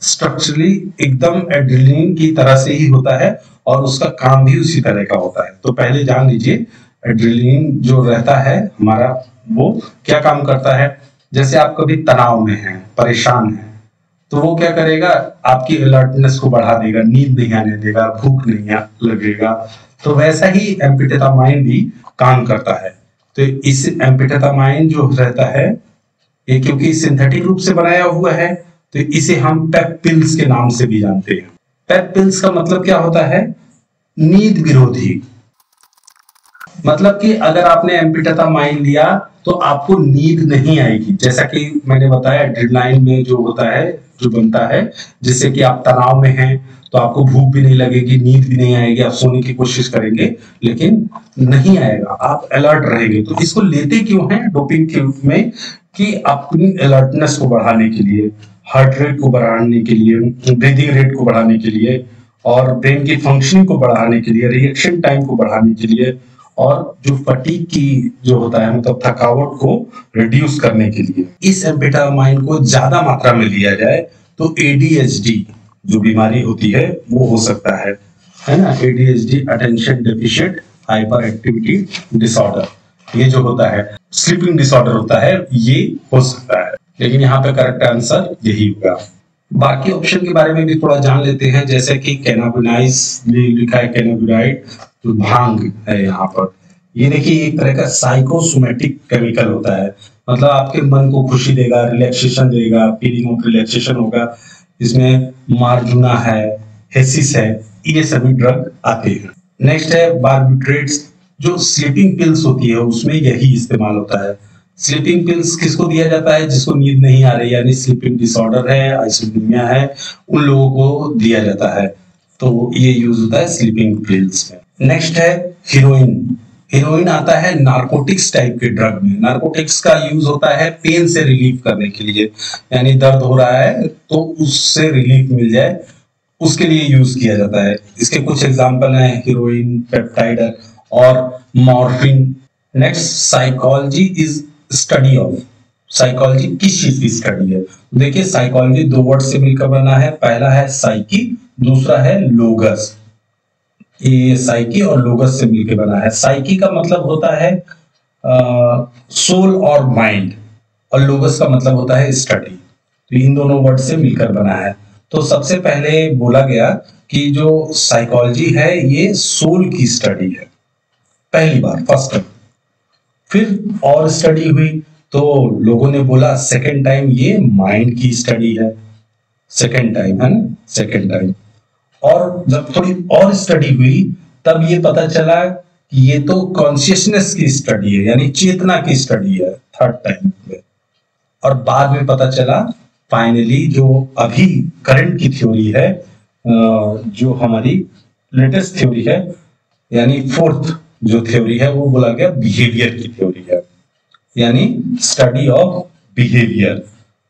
B: स्ट्रक्चरली एकदम एड्रेनलिन की तरह से ही होता है और उसका काम भी उसी तरह का होता है। तो पहले जान लीजिए एड्रेनलिन जो रहता है हमारा, वो क्या काम करता है। जैसे आप कभी तनाव में हैं, परेशान हैं, तो वो क्या करेगा, आपकी अलर्टनेस को बढ़ा देगा, नींद नहीं आने देगा, भूख नहीं लगेगा। तो वैसा ही एम्फेटामाइन भी काम करता है। तो इस एम्फेटामाइन जो रहता है ये क्योंकि सिंथेटिक रूप से बनाया हुआ है, तो इसे हम पेप पिल्स के नाम से भी जानते हैं। पेप पिल्स का मतलब क्या होता है, नींद विरोधी। मतलब कि अगर आपने एम्फेटामाइन लिया तो आपको नींद नहीं आएगी, जैसा कि मैंने बताया एड्रेनालाइन में जो होता है, जो बनता है, जिससे कि आप तनाव में हैं तो आपको भूख भी नहीं लगेगी, नींद भी नहीं आएगी, आप सोने की कोशिश करेंगे लेकिन नहीं आएगा, आप अलर्ट रहेंगे। तो इसको लेते क्यों हैं डोपिंग के रूप में, कि अपनी अलर्टनेस को बढ़ाने के लिए। हार्ट रेट को बढ़ाने के लिए, ब्रीदिंग रेट को बढ़ाने के लिए, और ब्रेन की फंक्शनिंग को बढ़ाने के लिए, रिएक्शन टाइम को बढ़ाने के लिए, और जो फटीग की जो होता है मतलब थकावट को रिड्यूस करने के लिए इस एम्फेटामाइन को ज्यादा मात्रा में लिया जाए तो एडीएचडी जो बीमारी होती है वो हो सकता है ना। ADHD attention deficient hyper activity disorder, ये जो होता है स्लीपिंग डिसऑर्डर होता है, ये हो सकता है। लेकिन यहाँ पे करेक्ट आंसर यही होगा। बाकी ऑप्शन के बारे में भी थोड़ा जान लेते हैं, जैसे कि कैनाबिनाइज लिखा है, कैनाबिनाइड जो भांग है यहाँ पर, ये देखिए एक तरह का साइकोसोमेटिक केमिकल होता है, मतलब आपके मन को खुशी देगा, रिलैक्सेशन देगा, फीलिंग ऑफ रिलैक्सेशन होगा। इसमें मार्जुना है, हेसिस है, ये सभी ड्रग आते हैं। नेक्स्ट है बार्बिट्रेट्स, जो स्लीपिंग पिल्स होती है उसमें यही इस्तेमाल होता है। स्लीपिंग पिल्स किसको दिया जाता है? जिसको नींद नहीं आ रही, यानी स्लीपिंग डिसऑर्डर है, आइसोनिमिया है, उन लोगों को दिया जाता है, तो ये यूज होता है स्लीपिंग पिल्स में। नेक्स्ट है हीरोइन। हीरोइन आता है नारकोटिक्स टाइप के ड्रग में। नारकोटिक्स का यूज होता है पेन से रिलीफ करने के लिए, यानी दर्द हो रहा है तो उससे रिलीफ मिल जाए, उसके लिए यूज किया जाता है। इसके कुछ एग्जांपल हैं हीरोइन, पेप्टाइड और morphine. Next psychology is study of. Psychology किस चीज की स्टडी है? देखिए साइकोलॉजी दो वर्ड से मिलकर बना है, पहला है साइकी, दूसरा है लोगस। ये साइकी और लोगस से मिलकर बना है। साइकी का मतलब होता है सोल और माइंड, और लोगस का मतलब होता है स्टडी। तो इन दोनों वर्ड से मिलकर बना है। तो सबसे पहले बोला गया कि जो साइकोलॉजी है ये सोल की स्टडी है, पहली बार, फर्स्ट टाइम। फिर और स्टडी हुई तो लोगों ने बोला सेकेंड टाइम ये माइंड की स्टडी है, सेकेंड टाइम है ना, सेकेंड टाइम। और जब थोड़ी और स्टडी हुई तब ये पता चला कि ये तो कॉन्शियसनेस की स्टडी है, यानी चेतना की स्टडी है, थर्ड टाइम में। और बाद में पता चला फाइनली जो अभी करंट की थ्योरी है, जो हमारी लेटेस्ट थ्योरी है, यानी फोर्थ जो थ्योरी है वो बोला गया बिहेवियर की थ्योरी है, यानी स्टडी ऑफ बिहेवियर,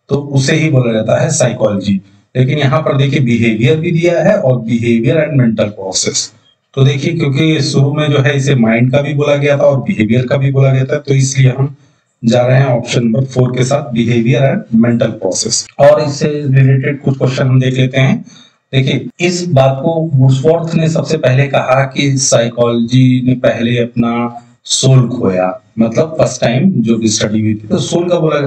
B: तो उसे ही बोला जाता है साइकोलॉजी। लेकिन यहाँ पर देखिए बिहेवियर भी दिया है और बिहेवियर एंड मेंटल प्रोसेस। तो देखिए क्योंकि शुरू में जो है इसे माइंड का भी बोला गया था और बिहेवियर का भी बोला गया था, तो इसलिए हम जा रहे हैं ऑप्शन नंबर 4 के साथ, बिहेवियर एंड मेंटल प्रोसेस। और इससे रिलेटेड कुछ क्वेश्चन हम देख लेते हैं। देखिए इस बात को वुड्सवर्थ ने सबसे पहले कहा कि साइकोलॉजी ने पहले अपना सोल खोया, मतलब फर्स्ट टाइम जो भी स्टडी हुई थी तो सोल का बोला,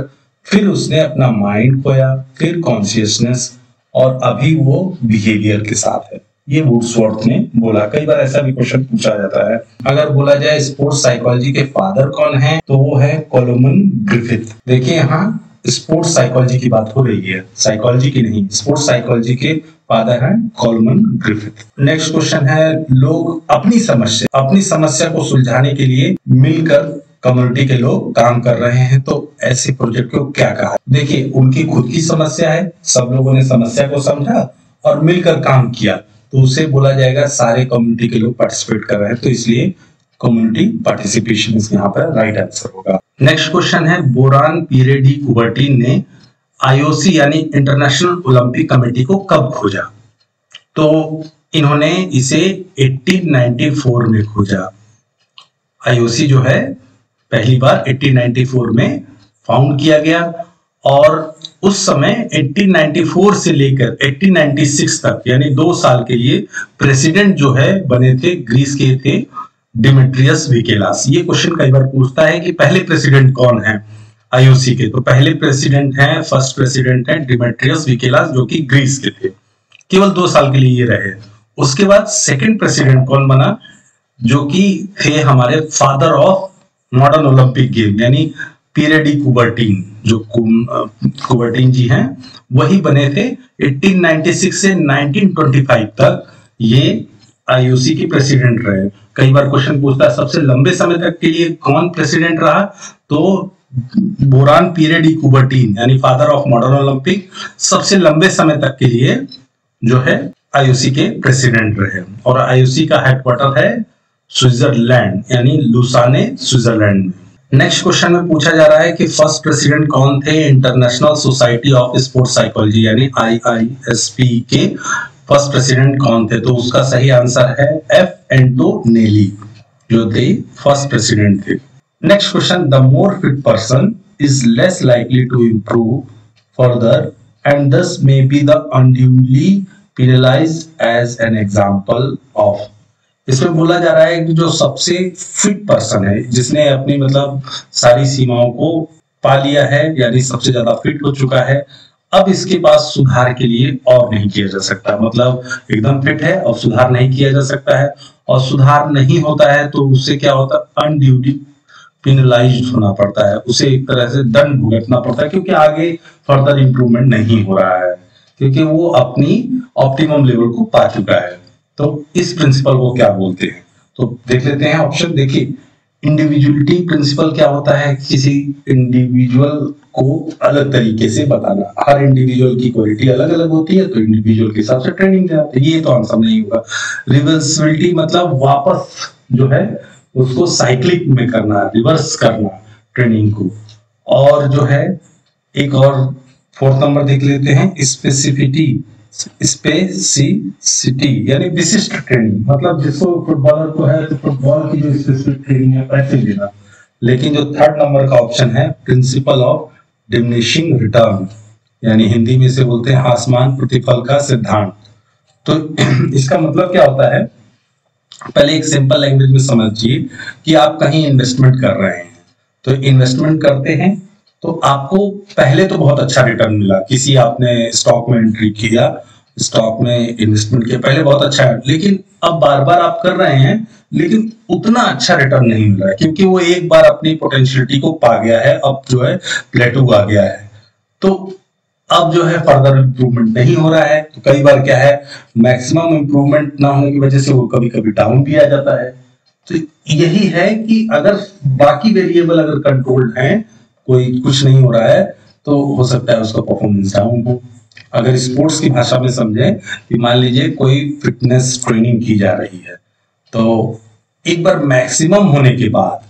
B: फिर उसने अपना माइंड खोया, फिर कॉन्शियसनेस, और अभी वो बिहेवियर के साथ है, ये वुड्सवर्थ ने बोला। कई बार ऐसा भी क्वेश्चन पूछा जाता है। अगर बोला जाए स्पोर्ट्स साइकोलॉजी के फादर कौन है, तो वो है कोलोमन ग्रिफिथ। देखिए यहाँ स्पोर्ट्स साइकोलॉजी की बात हो रही है, साइकोलॉजी की नहीं, स्पोर्ट्स साइकोलॉजी के फादर हैं कोलोमन ग्रिफिथ। नेक्स्ट क्वेश्चन है, लोग अपनी समस्या को सुलझाने के लिए मिलकर कम्युनिटी के लोग काम कर रहे हैं, तो ऐसे प्रोजेक्ट को क्या कहा? देखिए उनकी खुद की समस्या है, सब लोगों ने समस्या को समझा और मिलकर काम किया, तो उसे बोला जाएगा सारे कम्युनिटी के लोग पार्टिसिपेट कर रहे हैं, तो इसलिए कम्युनिटी पार्टिसिपेशन यहाँ पर राइट आंसर होगा। नेक्स्ट क्वेश्चन है, बोरान पीरे डी कुबर्टीन ने आईओसी यानी इंटरनेशनल ओलंपिक कमेटी को कब खोजा? तो इन्होंने इसे 1894 में खोजा। आईओसी जो है पहली बार 1894 में फाउंड किया गया, और उस समय 1894 से लेकर 1896 तक यानी 2 साल के लिए प्रेसिडेंट जो है बने थे, ग्रीस के थे डिमेट्रियस विकेलास। ये क्वेश्चन कई बार पूछता है कि पहले प्रेसिडेंट कौन है आईओसी के, तो पहले प्रेसिडेंट हैं, फर्स्ट प्रेसिडेंट हैं डिमेट्रियस विकेलास, जो कि ग्रीस के थे, केवल 2 साल के लिए ये रहे। उसके बाद सेकंड प्रेसिडेंट कौन बना, जो कि थे हमारे father of modern Olympic game, यानी पीरे डी कुबर्टीन, जो कुबर्टीन जी हैं वही बने थे। 1896 से 1925 तक ये आईओसी की प्रेसिडेंट रहे। कई बार क्वेश्चन पूछता है सबसे लंबे समय तक के लिए कौन प्रेसिडेंट रहा, तो बोरान पीरे डी कुबर्टीन यानी फादर ऑफ मॉडर्न ओलंपिक सबसे लंबे समय तक के लिए जो है आईओसी के प्रेसिडेंट रहे। और आईओसी का हेडक्वार्टर है स्विट्जरलैंड यानी लुसाने, स्विट्जरलैंड में। नेक्स्ट क्वेश्चन में पूछा जा रहा है कि फर्स्ट प्रेसिडेंट कौन थे international society of sports psychology यानी IISP के फर्स्ट प्रेसिडेंट कौन थे। तो उसका सही आंसर है F. एंटोनेली, जो थे फर्स्ट प्रेसिडेंट थे। Next question, the more fit person is less likely to improve further and thus may be the unduly penalized as an example of. इसमें बोला जा रहा है कि जो सबसे फिट पर्सन है, जिसने अपनी मतलब सारी सीमाओं को पा लिया है, यानी सबसे ज्यादा फिट हो चुका है, अब इसके पास सुधार के लिए और नहीं किया जा सकता। मतलब एकदम फिट है और सुधार नहीं किया जा सकता है, और सुधार नहीं होता है तो उससे क्या होता है, अनड्यूली पेनलाइज्ड होना पड़ता है, उसे एक तरह से दंड भुगतना पड़ता है, क्योंकि आगे फर्दर इंप्रूवमेंट नहीं हो रहा है, क्योंकि वो अपनी ऑप्टिमम लेवल को पा चुका है। तो इस प्रिंसिपल को क्या बोलते हैं, तो देख लेते हैं ऑप्शन। देखिए, इंडिविजुअलिटी प्रिंसिपल क्या होता है, किसी इंडिविजुअल को अलग तरीके से बताना। हर इंडिविजुअल की क्वालिटी अलग अलग होती है, तो इंडिविजुअल के हिसाब से ट्रेनिंग देते हैं, ये तो आंसर नहीं होगा। रिवर्सिबिलिटी मतलब वापस जो है उसको साइक्लिक में करना, रिवर्स करना ट्रेनिंग को। और जो है एक और फोर्थ नंबर देख लेते हैं, स्पेसिफिटी यानी विशिष्ट ट्रेनिंग, मतलब जिसको फुटबॉलर को है तो फुटबॉल की जो स्पेसिफिक ट्रेनिंग है वैसे देना। लेकिन जो थर्ड नंबर का ऑप्शन है, प्रिंसिपल ऑफ डिमिनिशिंग रिटर्न, यानी हिंदी में से बोलते हैं आसमान प्रतिफल का सिद्धांत। तो इसका मतलब क्या होता है, पहले एक सिंपल लैंग्वेज में समझिए कि आप कहीं इन्वेस्टमेंट कर रहे हैं, तो इन्वेस्टमेंट करते हैं तो आपको पहले तो बहुत अच्छा रिटर्न मिला, किसी आपने स्टॉक में एंट्री किया, स्टॉक में इन्वेस्टमेंट किया, पहले बहुत अच्छा है, लेकिन अब बार बार आप कर रहे हैं लेकिन उतना अच्छा रिटर्न नहीं मिल रहा है, क्योंकि वो एक बार अपनी पोटेंशियलिटी को पा गया है, अब जो है प्लेटू आ गया है, तो अब जो है फर्दर इंप्रूवमेंट नहीं हो रहा है। तो कई बार क्या है, मैक्सिमम इंप्रूवमेंट ना होने की वजह से वो कभी कभी डाउन भी आ जाता है। तो यही है कि अगर बाकी वेरिएबल अगर कंट्रोल्ड हैं, कोई कुछ नहीं हो रहा है, तो हो सकता है उसका परफॉर्मेंस डाउन हो। अगर स्पोर्ट्स की भाषा में समझें कि मान लीजिए कोई फिटनेस ट्रेनिंग की जा रही है, तो एक बार मैक्सिमम होने के बाद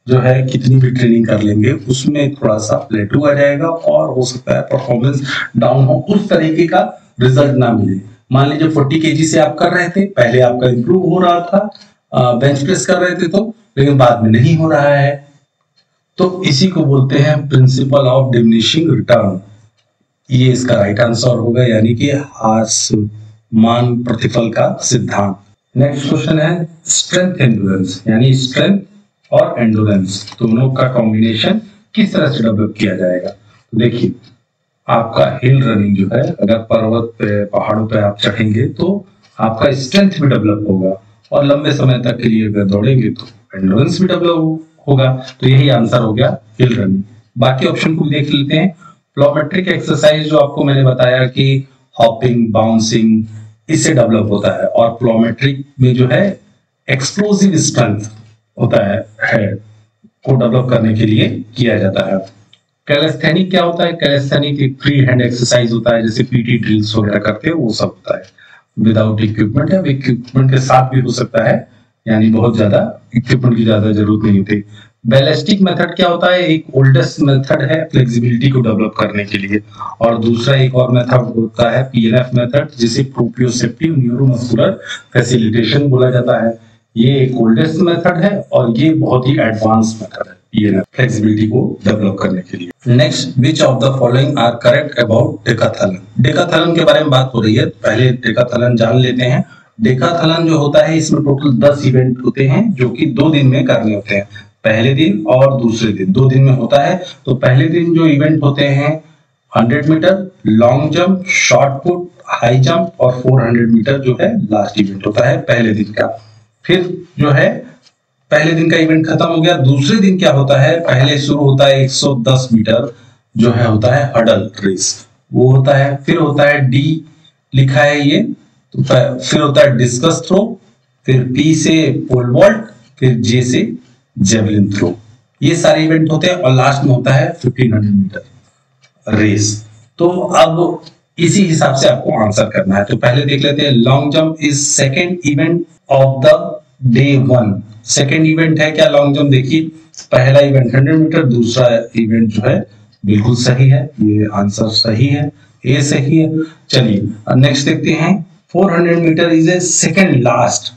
B: जो है कितनी भी ट्रेनिंग कर लेंगे उसमें थोड़ा सा प्लेटू आ जाएगा, और हो सकता है परफॉर्मेंस डाउन हो, उस तरीके का रिजल्ट ना मिले। मान लीजिए 40 kg से आप कर रहे थे, पहले आपका इंप्रूव हो रहा था, बेंच प्रेस कर रहे थे तो, लेकिन बाद में नहीं हो रहा है, तो इसी को बोलते हैं प्रिंसिपल ऑफ डिमिनिशिंग रिटर्न। ये इसका राइट आंसर होगा, यानी कि आसमान प्रतिफल का सिद्धांत। नेक्स्ट क्वेश्चन है स्ट्रेंथ एंडुरेंस, यानी स्ट्रेंथ और एंडुरेंस दोनों का कॉम्बिनेशन किस तरह से डेवलप किया जाएगा। तो देखिए, आपका हिल रनिंग जो है, अगर पर्वत पे पहाड़ों पे आप चढ़ेंगे तो आपका स्ट्रेंथ भी डेवलप होगा, और लंबे समय तक के लिए अगर दौड़ेंगे तो एंडुरेंस भी डेवलप होगा। तो यही आंसर हो गया हिल रनिंग। बाकी ऑप्शन को देख लेते हैं। प्लोमेट्रिक एक्सरसाइज जो आपको मैंने बताया कि हॉपिंग, बाउंसिंग, इससे डेवलप होता है, और प्लोमेट्रिक में जो है एक्सप्लोसिव स्ट्रेंथ होता है को डेवलप करने के लिए किया जाता है। कैलेस्थेनिक क्या होता है, कैलेस्थेनिक एक फ्री हैंड एक्सरसाइज होता है, जैसे पीटी ड्रिल्स वगैरह करते हैं वो सब होता है, विदाउट इक्विपमेंट है, इक्विपमेंट के साथ भी हो सकता है, यानी बहुत ज्यादा इक्विपमेंट की ज्यादा जरूरत नहीं होती। बैलिस्टिक मेथड क्या होता है, एक ओल्डेस्ट मेथड है फ्लेक्सिबिलिटी को डेवलप करने के लिए, और दूसरा एक और मेथड होता है PNF मेथड, जिसे प्रोप्रियोसेप्टिव न्यूरोमस्कुलर फैसिलिटेशन बोला जाता है। ये एक ओल्डेस्ट मेथड है और ये बहुत ही एडवांस मेथड है PNF, फ्लेक्सिबिलिटी को डेवलप करने के लिए। Next, which of the following are correct about decathlon. Decathlon के बारे में बात हो रही है, पहले डेकाथलन जान लेते हैं। डेकाथलन जो होता है, इसमें टोटल 10 इवेंट होते हैं जो कि 2 दिन में करने होते हैं, पहले दिन और दूसरे दिन, 2 दिन में होता है। तो पहले दिन जो इवेंट होते हैं 100 metre, long jump, short put, high jump, और 400 मीटर जो है लास्ट इवेंट होता है पहले दिन का। फिर जो है पहले दिन का इवेंट खत्म हो गया, दूसरे दिन क्या होता है, पहले शुरू होता है 110 मीटर जो है होता है हडल रेस, वो होता है। फिर होता है D लिखा है ये, तो फिर होता है डिस्कस थ्रो, फिर P से पोल वॉल्ट, फिर J से जेवलिन थ्रो, ये सारे इवेंट होते हैं, और लास्ट में होता है 1500 मीटर रेस। तो अब इसी हिसाब से आपको आंसर करना है। तो पहले देख लेते हैं, long jump is second event of the day 1। Second event है क्या लॉन्ग जंप, देखिए पहला इवेंट 100 मीटर, दूसरा इवेंट जो है बिल्कुल सही है, ये आंसर सही है, ए सही है। चलिए नेक्स्ट देखते हैं, 400 metre is a second last,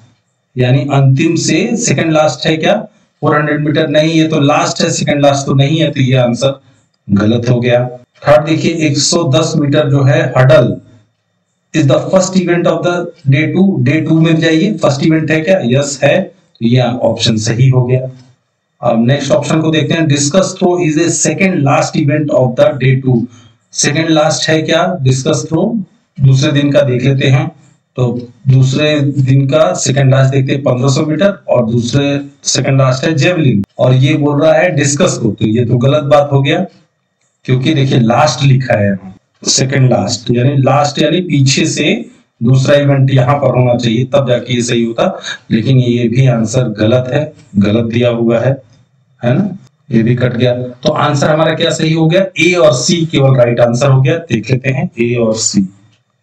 B: यानी अंतिम से सेकंड लास्ट है क्या? 400 मीटर नहीं, ये तो लास्ट है, सेकंड लास्ट तो नहीं है, तो ये आंसर गलत हो गया। थर्ड देखिए, 110 मीटर जो है hurdle is the first event of the day 2, day 2 में जाइए, फर्स्ट इवेंट है क्या? यस है, तो ये ऑप्शन सही हो गया। अब नेक्स्ट ऑप्शन को देखते हैं, discus throw is a second last event of the day 2, second last है क्या डिस्कस थ्रो? दूसरे दिन का देख लेते हैं, तो दूसरे दिन का सेकंड लास्ट देखते हैं 1500 मीटर, और दूसरे सेकंड लास्ट है जेवलिन, और ये बोल रहा है डिस्कस को, तो ये तो गलत बात हो गया, क्योंकि देखिए लास्ट लिखा है, सेकंड लास्ट यानी पीछे से दूसरा इवेंट यहाँ पर होना चाहिए, तब जाके ये सही होता, लेकिन ये भी आंसर गलत है, गलत दिया हुआ है ना, ये भी कट गया। तो आंसर हमारा क्या सही हो गया? ए और सी केवल राइट आंसर हो गया। देख लेते हैं, ए और C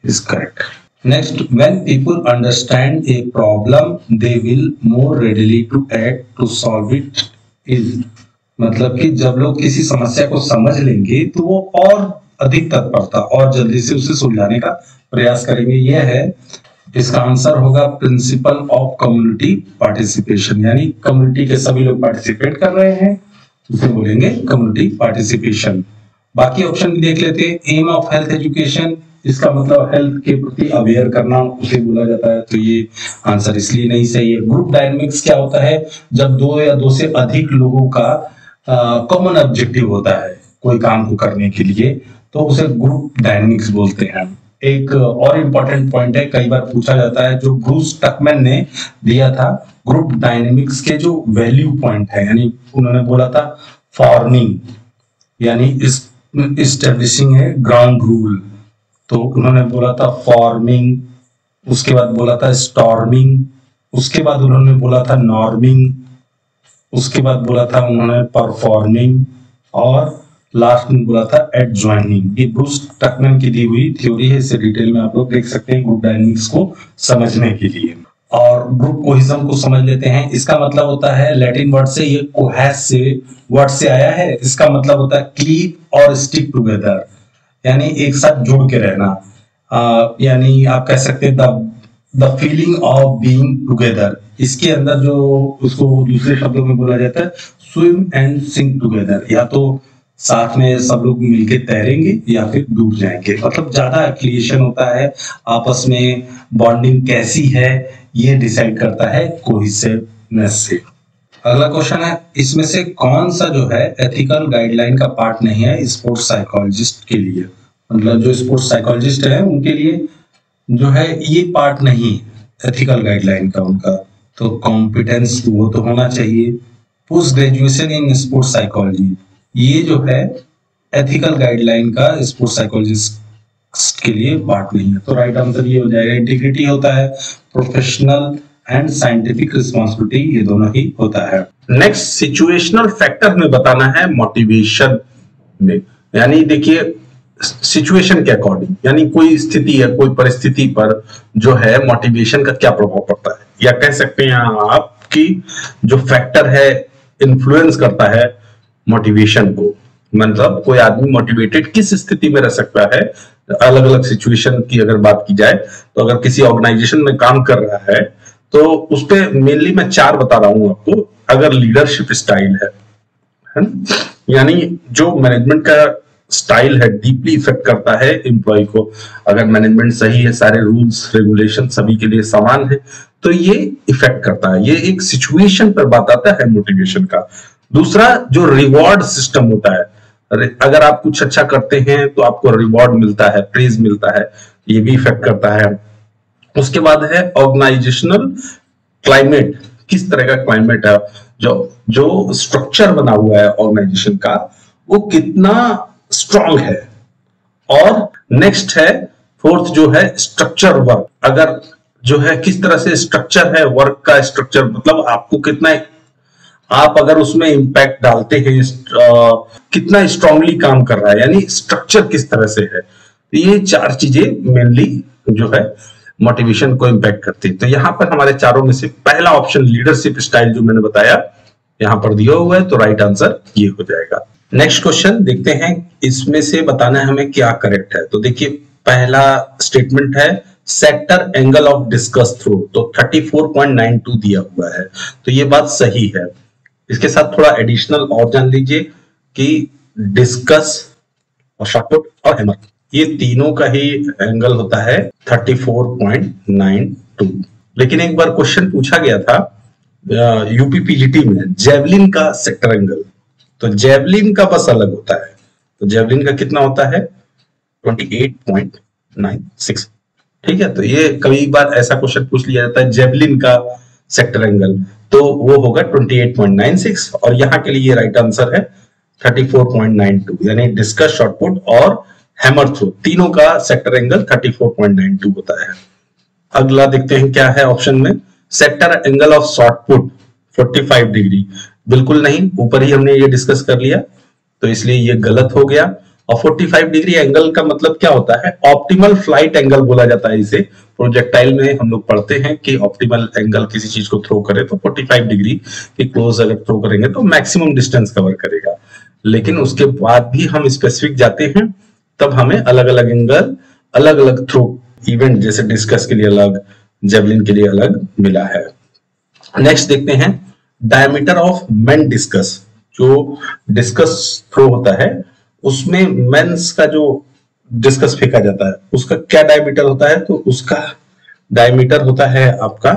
B: is correct. Next, when people understand a problem they will more readily to act to solve it, is मतलब कि जब लोग किसी समस्या को समझ लेंगे तो वो और अधिक तत्परता और जल्दी से उसे सुलझाने का प्रयास करेंगे। यह है, इसका आंसर होगा प्रिंसिपल ऑफ कम्युनिटी पार्टिसिपेशन, यानी कम्युनिटी के सभी लोग पार्टिसिपेट कर रहे हैं, उसे बोलेंगे कम्युनिटी पार्टिसिपेशन। बाकी ऑप्शन भी देख लेते हैं, एम ऑफ हेल्थ एजुकेशन, इसका मतलब हेल्थ के प्रति अवेयर करना उसे बोला जाता है, तो ये आंसर इसलिए नहीं सही है। ग्रुप डायनेमिक्स क्या होता है? जब दो या दो से अधिक लोगों का कॉमन ऑब्जेक्टिव होता है कोई काम को करने के लिए, तो उसे ग्रुप डायनेमिक्स बोलते हैं। एक और इम्पोर्टेंट पॉइंट है, कई बार पूछा जाता है, जो ब्रूस टकमैन ने दिया था ग्रुप डायनेमिक्स के जो वैल्यू पॉइंट है, यानी उन्होंने बोला था फॉर्मिंग, यानी इस्टेब्लिशिंग है ग्राउंड रूल, तो उन्होंने बोला था फॉर्मिंग, उसके बाद बोला था स्टॉर्मिंग, उसके बाद उन्होंने बोला था नॉर्मिंग, उसके बाद बोला था उन्होंने परफॉर्मिंग, और लास्ट में बोला था एडजॉइनिंग। ये ब्रूस टकमैन की दी हुई थ्योरी है, इसे डिटेल में आप लोग देख सकते हैं ग्रुप डायनेमिक्स को समझने के लिए। और ग्रुप कोहेजन को समझ लेते हैं, इसका मतलब होता है लैटिन वर्ड से, ये कोहेस से वर्ड से आया है, इसका मतलब होता है क्लीप और स्टिक टुगेदर, यानी एक साथ जुड़ के रहना, यानी आप कह सकते हैं the feeling of being together. इसके अंदर जो उसको दूसरे शब्दों में बोला जाता है स्विम एंड सिंक टुगेदर, या तो साथ में सब लोग मिलके तैरेंगे या फिर डूब जाएंगे, मतलब ज्यादा एफिलिएशन होता है, आपस में बॉन्डिंग कैसी है ये डिसाइड करता है कोहेसिवनेस से। अगला क्वेश्चन है, इसमें से कौन सा जो है एथिकल गाइडलाइन का पार्ट नहीं है स्पोर्ट्स साइकोलॉजिस्ट के लिए, मतलब जो स्पोर्ट्स साइकोलॉजिस्ट है उनके लिए जो है ये पार्ट नहीं एथिकल गाइडलाइन का उनका, तो कॉम्पिटेंस वो तो होना चाहिए। Post graduation in sports psychology, ये जो है एथिकल गाइडलाइन का स्पोर्ट्स साइकोलॉजिस्ट के लिए पार्ट नहीं है, तो राइट आंसर ये हो जाएगा। इंटीग्रिटी होता है, प्रोफेशनल एंड साइंटिफिक रिस्पांसिबिलिटी, ये दोनों ही होता है।
A: नेक्स्ट, सिचुएशनल फैक्टर में बताना है मोटिवेशन में, यानी देखिए सिचुएशन के अकॉर्डिंग, यानी कोई स्थिति या कोई परिस्थिति पर जो है मोटिवेशन का क्या प्रभाव पड़ता है, या कह सकते हैं आपकी जो फैक्टर है इन्फ्लुएंस करता है मोटिवेशन को, मतलब कोई आदमी मोटिवेटेड किस स्थिति में रह सकता है। अलग अलग सिचुएशन की अगर बात की जाए, तो अगर किसी ऑर्गेनाइजेशन में काम कर रहा है तो उस पे मेनली मैं 4 बता रहा हूं आपको। अगर लीडरशिप स्टाइल है ना, यानी जो मैनेजमेंट का स्टाइल है डीपली इफेक्ट करता है एम्प्लॉय को। अगर मैनेजमेंट सही है, सारे रूल्स रेगुलेशन सभी के लिए समान है, तो ये इफेक्ट करता है। ये एक सिचुएशन पर बात आता है मोटिवेशन का। दूसरा, जो रिवॉर्ड सिस्टम होता है, अगर आप कुछ अच्छा करते हैं तो आपको रिवॉर्ड मिलता है, प्रेज मिलता है, ये भी इफेक्ट करता है। उसके बाद है ऑर्गेनाइजेशनल क्लाइमेट, किस तरह का क्लाइमेट है, जो स्ट्रक्चर बना हुआ है ऑर्गेनाइजेशन का वो कितना स्ट्रांग है। और नेक्स्ट है, फोर्थ जो है स्ट्रक्चर वर्क, अगर जो है किस तरह से स्ट्रक्चर है वर्क का, स्ट्रक्चर मतलब आपको कितना, आप अगर उसमें इंपैक्ट डालते हैं, कितना स्ट्रांगली काम कर रहा है, यानी स्ट्रक्चर किस तरह से है। तो ये 4 चीजें मेनली जो है मोटिवेशन को इंपैक्ट करती है। तो यहां पर हमारे चारों में से पहला ऑप्शन लीडरशिप स्टाइल जो मैंने बताया
B: यहाँ पर दिया हुआ है, तो राइट आंसर ये हो जाएगा। नेक्स्ट क्वेश्चन देखते हैं, इसमें से बताना है हमें क्या करेक्ट है। तो देखिए पहला स्टेटमेंट है sector angle of discus throw, तो 34.92 दिया हुआ है, तो ये बात सही है। इसके साथ थोड़ा एडिशनल और जान लीजिए कि डिस्कस और शॉटपुट और हैमर ये तीनों का ही एंगल होता है 34.92। लेकिन एक बार क्वेश्चन पूछा गया था यूपी पीजीटी में जेवलिन का सेक्टर एंगल, तो जेवलिन का बस अलग होता है, तो जेवलिन का कितना होता है 28.96। ठीक है, तो ये कई बार ऐसा क्वेश्चन पूछ लिया जाता है जेवलिन का सेक्टर एंगल, तो वो होगा 28.96 और यहाँ के लिए राइट आंसर है 34.92, यानी डिस्कस, शॉटपुट और हैमर थ्रो तीनों का सेक्टर एंगल 34.92 होता है। अगला देखते हैं क्या है ऑप्शन में, sector angle of shot put 45 degree, बिल्कुल नहीं, ऊपर ही हमने ये डिस्कस कर लिया, तो इसलिए ये गलत हो गया। और 45 डिग्री एंगल का मतलब क्या होता है, ऑप्टिमल फ्लाइट एंगल बोला जाता है इसे। प्रोजेक्टाइल में हम लोग पढ़ते हैं कि ऑप्टिमल एंगल किसी चीज को थ्रो करे तो 45 डिग्री के क्लोज अगर थ्रो करेंगे तो मैक्सिमम डिस्टेंस कवर करेगा। लेकिन उसके बाद भी हम स्पेसिफिक जाते हैं, तब हमें अलग अलग एंगल, अलग अलग थ्रो इवेंट जैसे डिस्कस के लिए अलग, जेवलिन के लिए अलग मिला है। नेक्स्ट देखते हैं डायमीटर ऑफ मेन डिस्कस, जो डिस्कस थ्रो होता है उसमें मेंस का जो डिस्कस फेंका जाता है उसका क्या डायमीटर होता है, तो उसका डायमीटर होता है आपका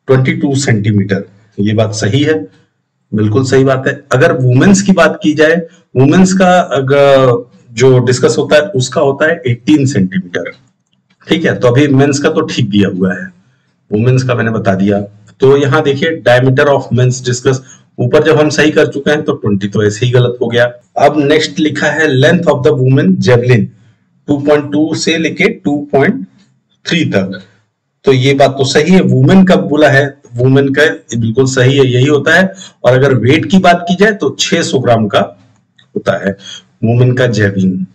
B: 22 सेंटीमीटर। ये बात सही है, बिल्कुल सही बात है। अगर वुमेन्स की बात की जाए, वुमेन्स का अगर जो डिस्कस होता है उसका होता है 18 सेंटीमीटर। ठीक है, तो अभी मेंस का तो ठीक दिया हुआ है, वुमेन्स का मैंने बता दिया। तो यहाँ देखिए डायमीटर ऑफ मेंस डिस्कस, ऊपर जब हम सही कर चुके हैं तो 20 तो ऐसे ही गलत हो गया। अब नेक्स्ट लिखा है length of the women javelin 2.2 से लेके 2.3 तक, तो ये बात तो सही है। वुमेन का बोला है, वुमेन का बिल्कुल सही है, यही होता है। और अगर वेट की बात की जाए तो 600 ग्राम का होता है वुमेन का जेवलिन।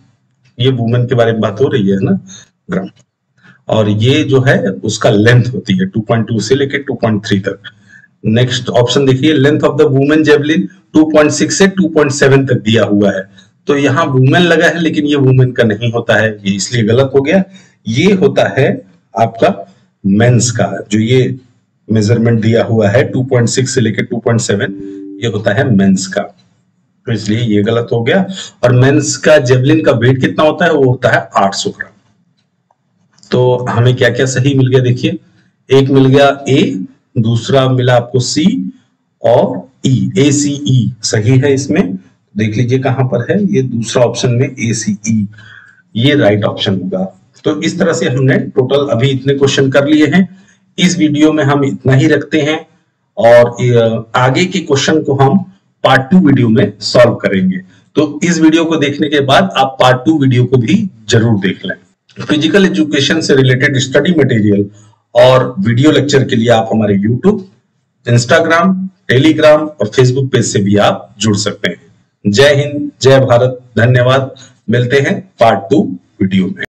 B: ये वुमेन के बारे में बात हो रही है ना, ग्राम। और ये जो है उसका लेंथ होती है 2.2 से लेके 2.3 तक। नेक्स्ट ऑप्शन देखिए, length of the women javelin 2.6 से 2.7 तक दिया हुआ है, तो यहाँ वुमेन लगा है लेकिन ये वुमेन का नहीं होता है, ये इसलिए गलत हो गया। ये होता है आपका मेंस का, जो ये मेजरमेंट दिया हुआ है 2.6 से लेके 2.7, ये होता है मेंस का, तो इसलिए ये गलत हो गया। और मेंस का जेवलिन का वेट कितना होता है, वो होता है 800 ग्राम। तो हमें क्या क्या सही मिल गया देखिए, एक मिल गया ए, दूसरा मिला आपको सी और ई, ए सी ई सही है। इसमें देख लीजिए कहां पर है, ये दूसरा ऑप्शन में ए सी ई, ये राइट ऑप्शन होगा। तो इस तरह से हमने टोटल अभी इतने क्वेश्चन कर लिए हैं। इस वीडियो में हम इतना ही रखते हैं और आगे के क्वेश्चन को हम पार्ट 2 वीडियो में सॉल्व करेंगे। तो इस वीडियो को देखने के बाद आप पार्ट 2 वीडियो को भी जरूर देख लें। फिजिकल एजुकेशन से रिलेटेड स्टडी मटेरियल और वीडियो लेक्चर के लिए आप हमारे यूट्यूब, इंस्टाग्राम, टेलीग्राम और फेसबुक पेज से भी आप जुड़ सकते हैं। जय हिंद, जय भारत, धन्यवाद। मिलते हैं पार्ट 2 वीडियो में।